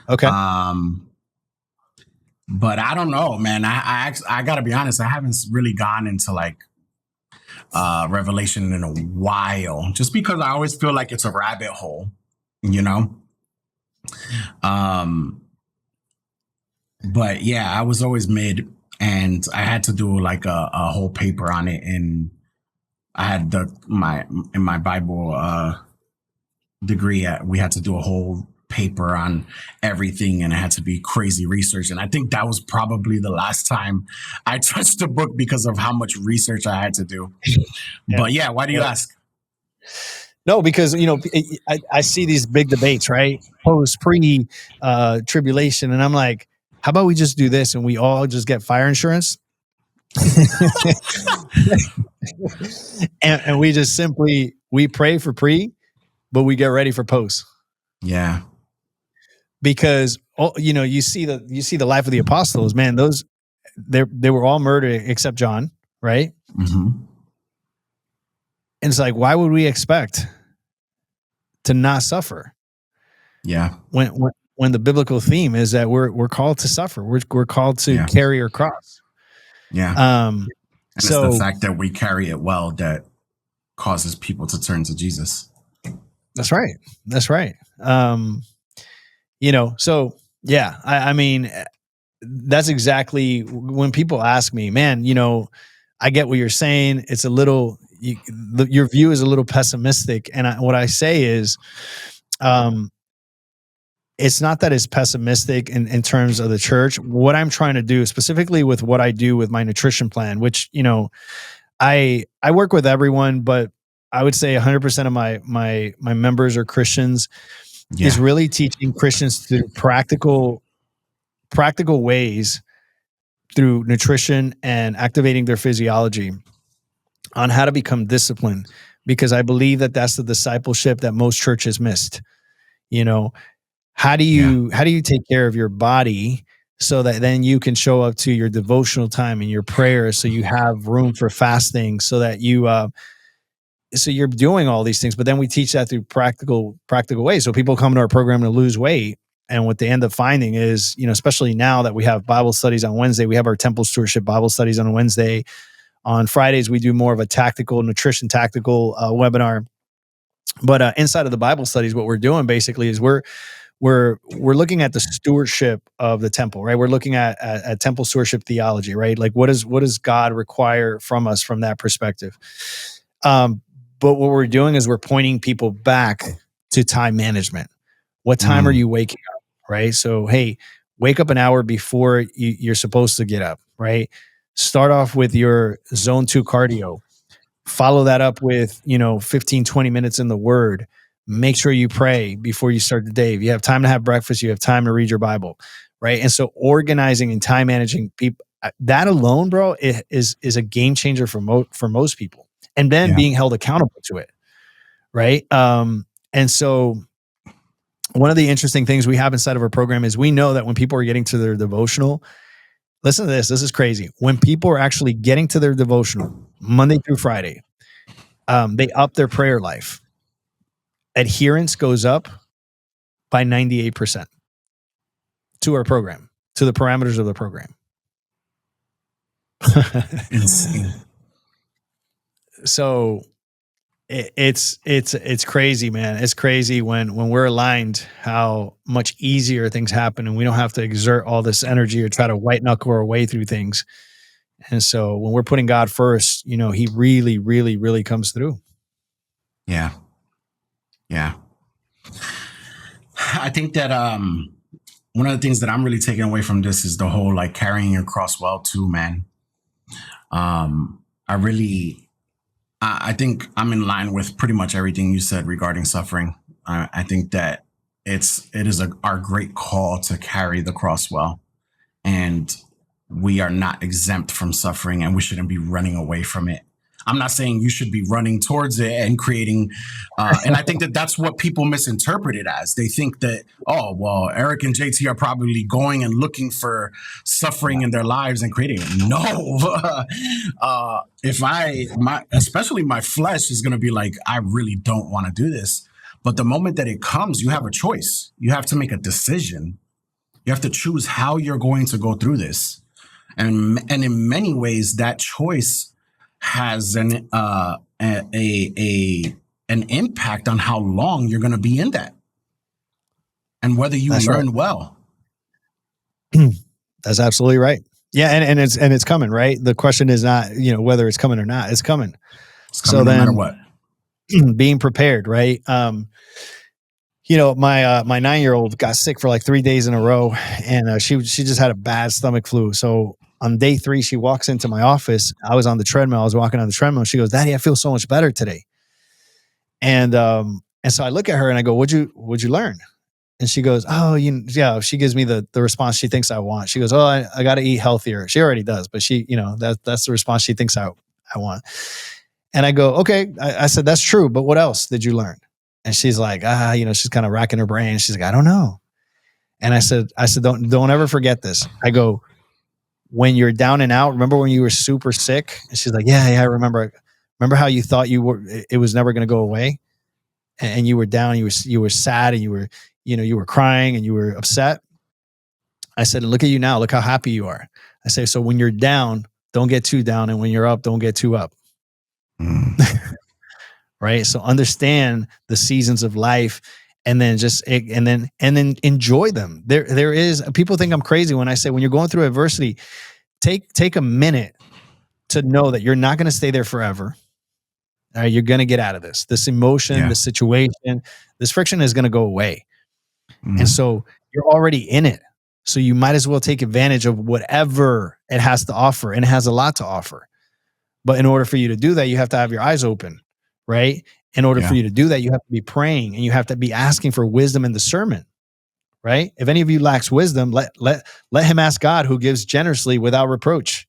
Okay. But I don't know, man. I gotta be honest. I haven't really gone into like Revelation in a while, just because I always feel like it's a rabbit hole, But yeah, I was always mid, and I had to do like a whole paper on it, and I had in my Bible degree, we had to do a whole paper on everything, and it had to be crazy research. And I think that was probably the last time I touched the book because of how much research I had to do. Yeah. But yeah, why do you ask? No, because I see these big debates, right? Pre tribulation, and I'm like, how about we just do this and we all just get fire insurance? and we just simply we pray for pre, but we get ready for post. Yeah. Because you see the life of the apostles, man. Those they were all murdered except John, right? Mm-hmm. And it's like, why would we expect to not suffer? Yeah. When the biblical theme is that we're called to suffer, we're called to carry our cross. Yeah. And so it's the fact that we carry it well that causes people to turn to Jesus. That's right. So yeah, I mean, that's exactly when people ask me, man, I get what you're saying. It's a little, your view is a little pessimistic. And what I say is, it's not that it's pessimistic in terms of the church. What I'm trying to do, specifically with what I do with my nutrition plan, which, I work with everyone, but I would say 100% of my members are Christians, is really teaching Christians through practical ways through nutrition and activating their physiology on how to become disciplined, because I believe that that's the discipleship that most churches missed. How do you take care of your body so that then you can show up to your devotional time and your prayers, so you have room for fasting, so that so you're doing all these things. But then we teach that through practical ways. So people come to our program to lose weight. And what they end up finding is, especially now that we have Bible studies on Wednesday, we have our temple stewardship Bible studies on Wednesday. On Fridays, we do more of a nutrition tactical webinar. But inside of the Bible studies, what we're doing basically is we're looking at the stewardship of the temple, right? We're looking at temple stewardship theology, right? Like what does God require from us from that perspective? But what we're doing is we're pointing people back to time management. What time are you waking up, right? So, hey, wake up an hour before you're supposed to get up, right? Start off with your zone 2 cardio. Follow that up with, 15, 20 minutes in the Word. Make sure you pray before you start the day. If you have time to have breakfast, you have time to read your Bible, right? And so organizing and time managing people, that alone, bro, is a game changer for most people. And then being held accountable to it, right? And so one of the interesting things we have inside of our program is we know that when people are getting to their devotional, listen to this is crazy. When people are actually getting to their devotional Monday through Friday, they up their prayer life. Adherence goes up by 98% to our program, to the parameters of the program. Insane. So it's crazy, man. It's crazy when we're aligned, how much easier things happen, and we don't have to exert all this energy or try to white knuckle our way through things. And so when we're putting God first, he really, really, really comes through. Yeah. I think that one of the things that I'm really taking away from this is the whole like carrying your cross well too, man. I think I'm in line with pretty much everything you said regarding suffering. I think that it is our great call to carry the cross well, and we are not exempt from suffering, and we shouldn't be running away from it. I'm not saying you should be running towards it and creating, and I think that that's what people misinterpret it as. They think that, oh, well, Eric and JT are probably going and looking for suffering in their lives and creating it. No. Especially my flesh is going to be like, I really don't want to do this. But the moment that it comes, you have a choice. You have to make a decision. You have to choose how you're going to go through this. And in many ways, that choice has an impact on how long you're going to be in that, and whether you learn well. That's absolutely right. Yeah, and it's coming, right? The question is not whether it's coming or not. It's coming. So no matter what. Being prepared, right? My 9-year-old got sick for like 3 days in a row, and she just had a bad stomach flu. So on day 3, she walks into my office. I was on the treadmill. I was walking on the treadmill. She goes, "Daddy, I feel so much better today." And so I look at her and I go, "What'd you learn?" And she goes, oh, yeah. She gives me the response she thinks I want. She goes, oh, I got to eat healthier. She already does, but she, that's the response she thinks I want. And I go, okay. I said, that's true. But what else did you learn? And she's like, she's kind of racking her brain. She's like, I don't know. And I said, don't ever forget this. I go, when you're down and out, remember when you were super sick? And she's like, yeah, I remember. Remember how you thought it was never going to go away? And you were down, you were sad, and you were crying and you were upset. I said, look at you now. Look how happy you are. I say, so when you're down, don't get too down. And when you're up, don't get too up. Right. So understand the seasons of life, and then enjoy them. There is, people think I'm crazy when I say, when you're going through adversity, take a minute to know that you're not going to stay there forever. All right, you're going to get out of this emotion, this situation, this friction is going to go away. And so you're already in it. So you might as well take advantage of whatever it has to offer. And it has a lot to offer. But in order for you to do that, you have to have your eyes open, right? In order for you to do that, you have to be praying, and you have to be asking for wisdom and discernment, right? If any of you lacks wisdom, let him ask God, who gives generously without reproach,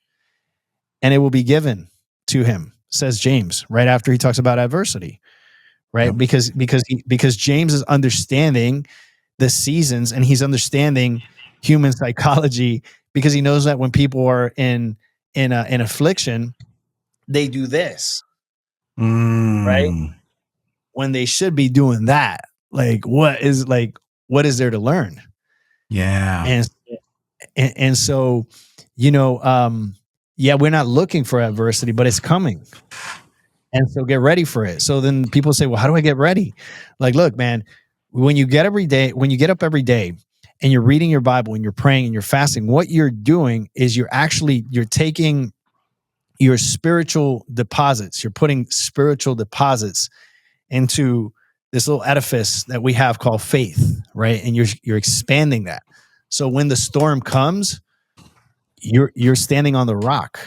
and it will be given to him, says James, right after he talks about adversity, right? Yep. Because James is understanding the seasons, and he's understanding human psychology, because he knows that when people are in affliction, they do this, right? When they should be doing that. Like, what is there to learn? Yeah. And so, we're not looking for adversity, but it's coming. And so get ready for it. So then people say, well, how do I get ready? Like, look, man, when you get up every day and you're reading your Bible and you're praying and you're fasting, what you're doing is you're taking your spiritual deposits, you're putting spiritual deposits into this little edifice that we have called faith, right? And you're expanding that. So when the storm comes, you're standing on the rock.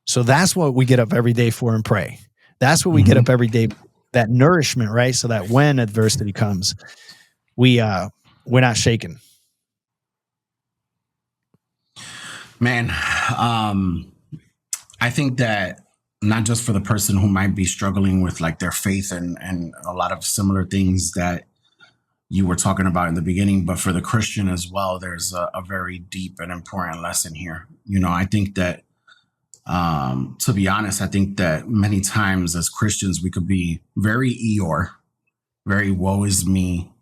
So that's what we get up every day for and pray. That's what we get up every day, that nourishment, right? So that when adversity comes, we're not shaken. Man, I think that not just for the person who might be struggling with like their faith and a lot of similar things that you were talking about in the beginning, but for the Christian as well, there's a very deep and important lesson here. I think that, to be honest, I think that many times as Christians, we could be very Eeyore, very woe is me.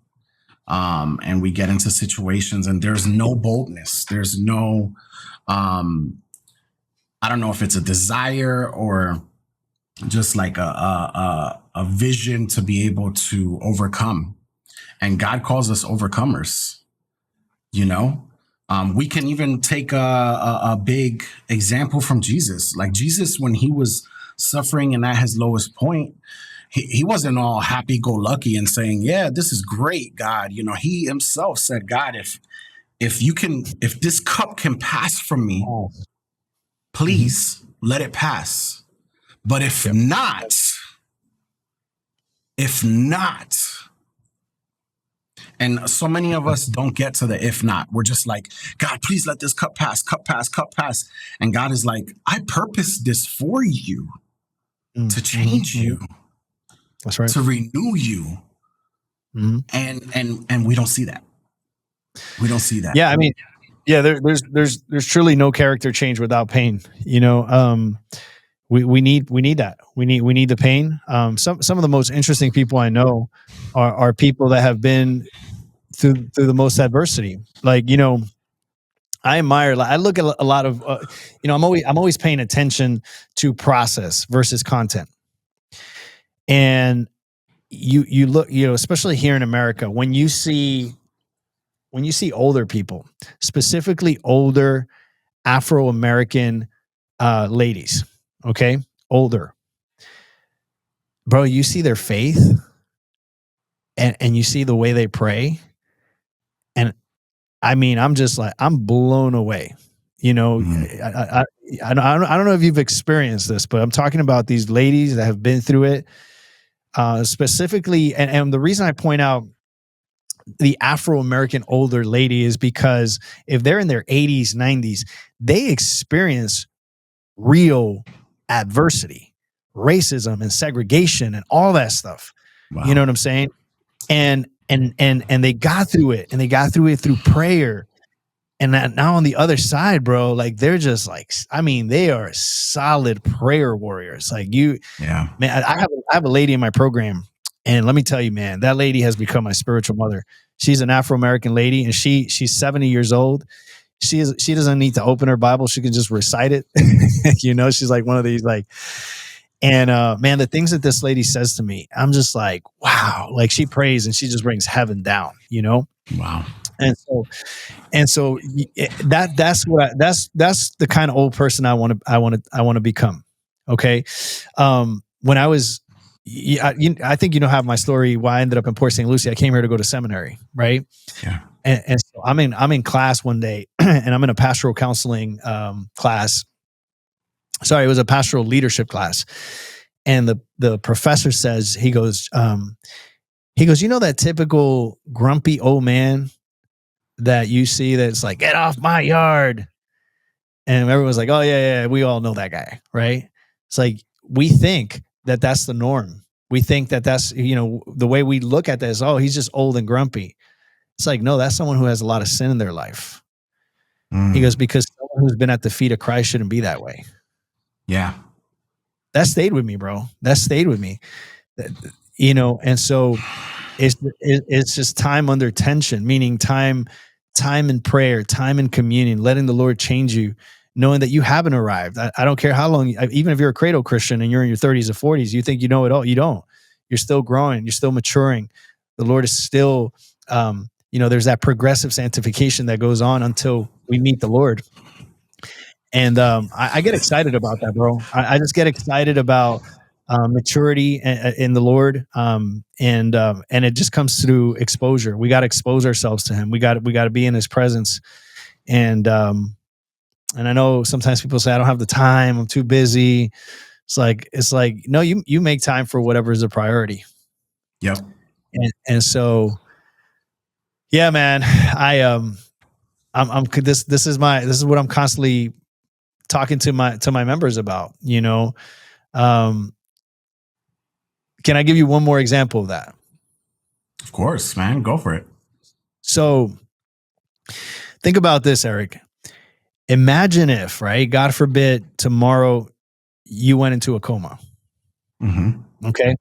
And we get into situations and there's no boldness. There's no, I don't know if it's a desire or just like a vision to be able to overcome. And God calls us overcomers. We can even take a big example from Jesus. Like Jesus, when he was suffering and at his lowest point, he wasn't all happy-go-lucky and saying, yeah, this is great, God. He himself said, God, if this cup can pass from me, please let it pass. But if not, and so many of us don't get to the if not. We're just like, God, please let this cup pass. And God is like, I purposed this for you to change you. That's right. To renew you. And we don't see that. Yeah, I mean, there's truly no character change without pain. We need that. We need the pain. Some of the most interesting people I know are people that have been through the most adversity. Like, I admire. I look at a lot of. I'm always paying attention to process versus content. And you look, especially here in America, when you see older people, specifically older Afro-American ladies, okay, older, bro, you see their faith and you see the way they pray. And I mean, I'm just like, I'm blown away. I don't know if you've experienced this, but I'm talking about these ladies that have been through it. specifically, and the reason I point out the Afro-American older lady is because if they're in their 80s, 90s, they experience real adversity, racism and segregation and all that stuff. Wow. You know what I'm saying? And they got through it, and they got through it through prayer. And now on the other side, bro, like they're just like, I mean, they are solid prayer warriors. Like man, I have a lady in my program, and let me tell you, man, that lady has become my spiritual mother. She's an Afro-American lady, and she's 70 years old. She doesn't need to open her Bible. She can just recite it. You know, she's like one of these like, and man, the things that this lady says to me, I'm just like, wow. Like she prays and she just brings heaven down, you know? Wow. And so that's the kind of old person I want to become. Okay. When I was, I think you know how my story, why I ended up in Port St. Lucie. I came here to go to seminary. Right. Yeah. And so I'm in class one day, and I'm in a pastoral counseling class. Sorry, it was a pastoral leadership class. And the professor says, he goes, you know, that typical grumpy old man that you see that's like, get off my yard. And everyone's like, oh yeah, we all know that guy, right? It's like, we think that that's the norm. We think that that's, you know, the way we look at this, oh, he's just old and grumpy. It's like, no, that's someone who has a lot of sin in their life. He goes, because someone who's been at the feet of Christ shouldn't be that way. Yeah. That stayed with me, bro. That stayed with me. You know, and so it's just time under tension, meaning time in prayer, time in communion, letting the Lord change you, knowing that you haven't arrived. I don't care how long, even if you're a cradle Christian and you're in your 30s or 40s, you think you know it all. You don't. You're still growing. You're still maturing. The Lord is still, you know, there's that progressive sanctification that goes on until we meet the Lord. And I get excited about that, bro. I just get excited about maturity in the Lord, and it just comes through exposure. We got to expose ourselves to Him. We got to be in His presence. And I know sometimes people say, I don't have the time. I'm too busy. It's like no, you make time for whatever is a priority. Yep. And so, yeah, man, this is what I'm constantly talking to my members about, you know. Can I give you one more example of that? Of course, man. Go for it. So think about this, Eric. Imagine if, right, God forbid, tomorrow you went into a coma. Mm-hmm. Okay.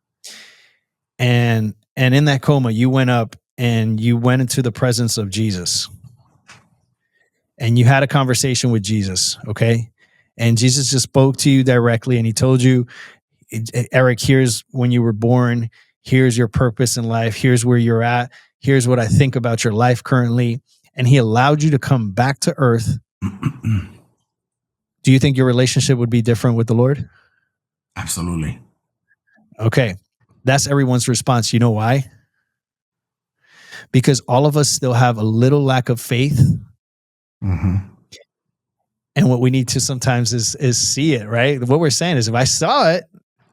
And in that coma, you went up and you went into the presence of Jesus. And you had a conversation with Jesus, okay? And Jesus just spoke to you directly, and He told you, Eric, here's when you were born. Here's your purpose in life. Here's where you're at. Here's what I think about your life currently. And He allowed you to come back to earth. Do you think your relationship would be different with the Lord? Absolutely. Okay. That's everyone's response. You know why? Because all of us still have a little lack of faith. Mm-hmm. And what we need to sometimes is see it, right? What we're saying is, if I saw it,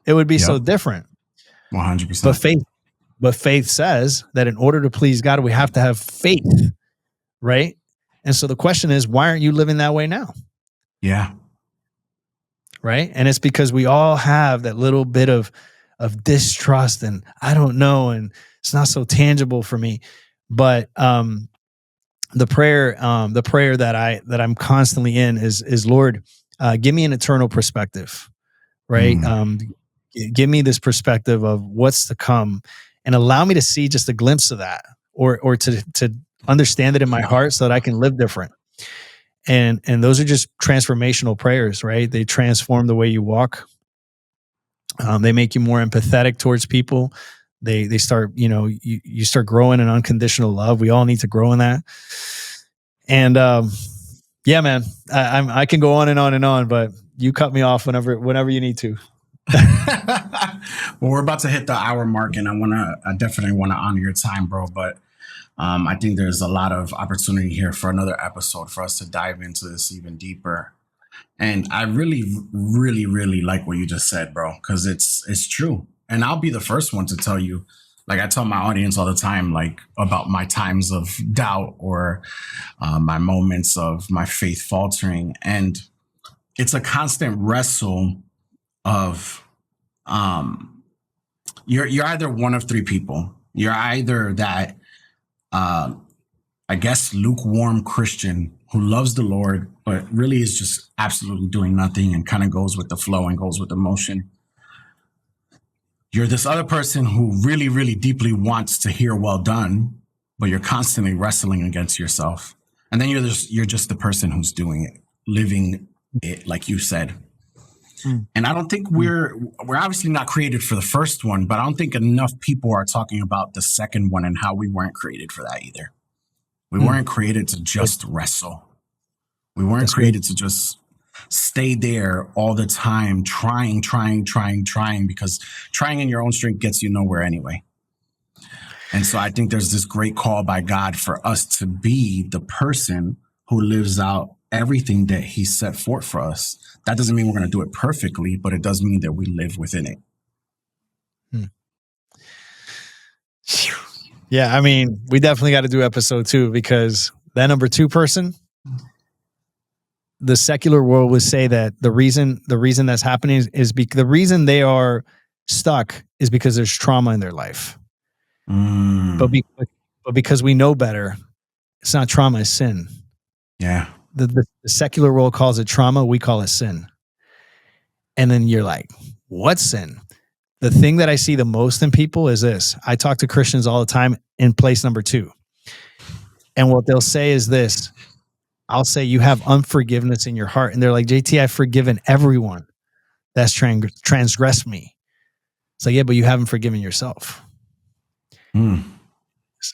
it would be so different. 100%. But faith says that in order to please God, we have to have faith, right? And so the question is, why aren't you living that way now? Yeah. Right. And it's because we all have that little bit of distrust, and I don't know, and it's not so tangible for me. But the prayer that I'm constantly in is Lord, give me an eternal perspective, right? Give me this perspective of what's to come, and allow me to see just a glimpse of that, or to understand it in my heart so that I can live different. And those are just transformational prayers, right? They transform the way you walk. They make you more empathetic towards people. They start, you know, you start growing in unconditional love. We all need to grow in that. And yeah, man, I can go on and on and on, but you cut me off whenever you need to. Well, we're about to hit the hour mark, and I definitely want to honor your time, bro. But I think there's a lot of opportunity here for another episode for us to dive into this even deeper. And I really, really, really like what you just said, bro, because it's true. and I'll be the first one to tell you, like I tell my audience all the time, like about my times of doubt or my moments of my faith faltering. And it's a constant wrestle of you're either one of three people. You're either that, I guess, lukewarm Christian who loves the Lord, but really is just absolutely doing nothing and kind of goes with the flow and goes with emotion. You're this other person who really, really deeply wants to hear well done, but you're constantly wrestling against yourself. And then you're just the person who's doing it, living it, like you said. And I don't think we're obviously not created for the first one, but I don't think enough people are talking about the second one and how we weren't created for that either. We weren't created to just wrestle. We weren't created to just stay there all the time, trying, because trying in your own strength gets you nowhere anyway. And so I think there's this great call by God for us to be the person who lives out everything that he set forth for us. That doesn't mean we're going to do it perfectly, but it does mean that we live within it. Yeah, I mean, we definitely got to do episode 2, because that number 2 person, the secular world would say that the reason that's happening is the reason they are stuck is because there's trauma in their life. But because we know better, it's not trauma, it's sin. Yeah. The secular world calls it trauma, we call it sin. And then you're like, what's sin? The thing that I see the most in people is this. I talk to Christians all the time in place number 2. And what they'll say is this. I'll say, you have unforgiveness in your heart. And they're like, JT, I've forgiven everyone that's transgressed me. It's like, yeah, but you haven't forgiven yourself. A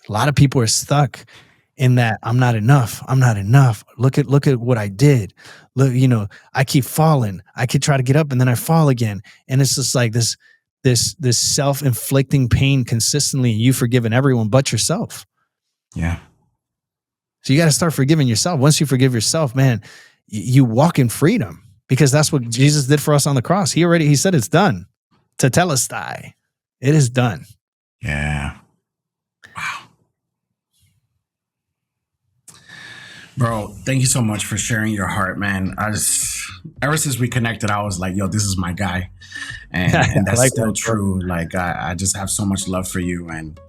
lot of people are stuck in that I'm not enough. Look at what I did. Look, I keep falling. I could try to get up and then I fall again. And it's just like this self-inflicting pain consistently. You've forgiven everyone but yourself. Yeah. So you got to start forgiving yourself. Once you forgive yourself, man, you walk in freedom, because that's what Jesus did for us on the cross. He said it's done. Tetelestai. It is done. Yeah. Wow. Bro, thank you so much for sharing your heart, man. Ever since we connected, I was like, yo, this is my guy. And that's like still true. Like, I just have so much love for you. And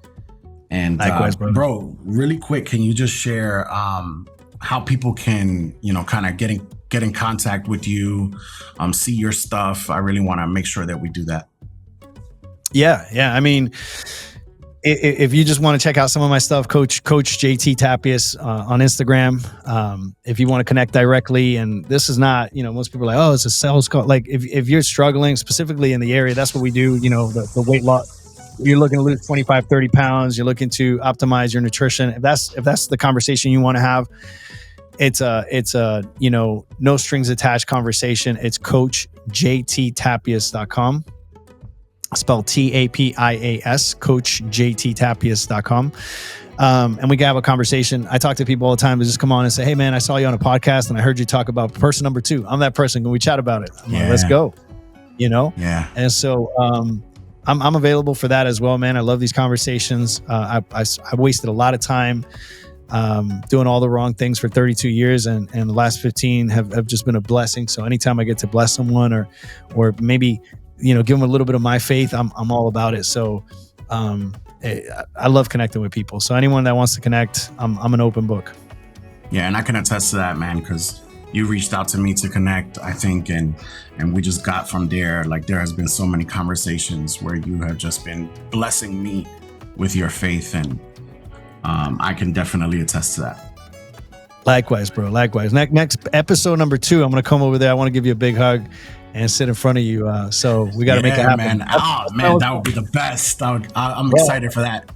likewise, bro, really quick, can you just share how people can, kind of get in contact with you, see your stuff? I really want to make sure that we do that. Yeah. I mean, if you just want to check out some of my stuff, Coach JT Tapias on Instagram. If you want to connect directly, and this is not, most people are like, oh, it's a sales call. Like if you're struggling specifically in the area, that's what we do. The weight loss. You're looking to lose 25, 30 pounds. You're looking to optimize your nutrition. If that's the conversation you want to have, it's a no strings attached conversation. It's CoachJTTapias.com. Spelled Tapias, CoachJTTapias.com. And we can have a conversation. I talk to people all the time to just come on and say, hey man, I saw you on a podcast and I heard you talk about person number 2. I'm that person. Can we chat about it? I'm like, let's go. Yeah. And so, I'm available for that as well, man. I love these conversations. I wasted a lot of time doing all the wrong things for 32 years, and the last 15 have just been a blessing. So anytime I get to bless someone or maybe give them a little bit of my faith, I'm all about it. So I love connecting with people. So anyone that wants to connect, I'm an open book. Yeah, and I can attest to that, man, because you reached out to me to connect, I think, and we just got from there. Like, there has been so many conversations where you have just been blessing me with your faith, and I can definitely attest to that. Likewise, bro. Likewise. Next episode number 2, I'm going to come over there. I want to give you a big hug and sit in front of you. So we got to make it happen. Man. Oh man, that would be the best. I'm excited for that.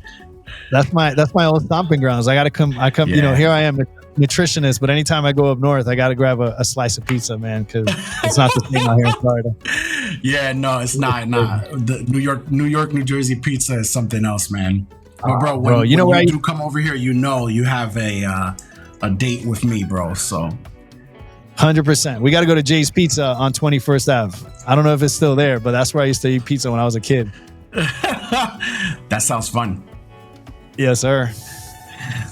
That's my old stomping grounds. I got to come. Here I am, nutritionist, but anytime I go up north, I got to grab a slice of pizza, man, because it's not the same out here in Florida. Yeah, no, it's not. The New York, New Jersey pizza is something else, man. But bro, when you do come over here, you have a date with me, bro. So 100%. We got to go to Jay's Pizza on 21st Ave. I don't know if it's still there, but that's where I used to eat pizza when I was a kid. That sounds fun. Yes, sir.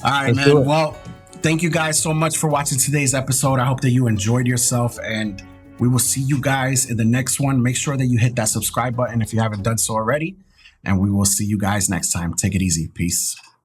All right, Let's do man. it. Well, thank you guys so much for watching today's episode. I hope that you enjoyed yourself, and we will see you guys in the next one. Make sure that you hit that subscribe button if you haven't done so already, and we will see you guys next time. Take it easy. Peace.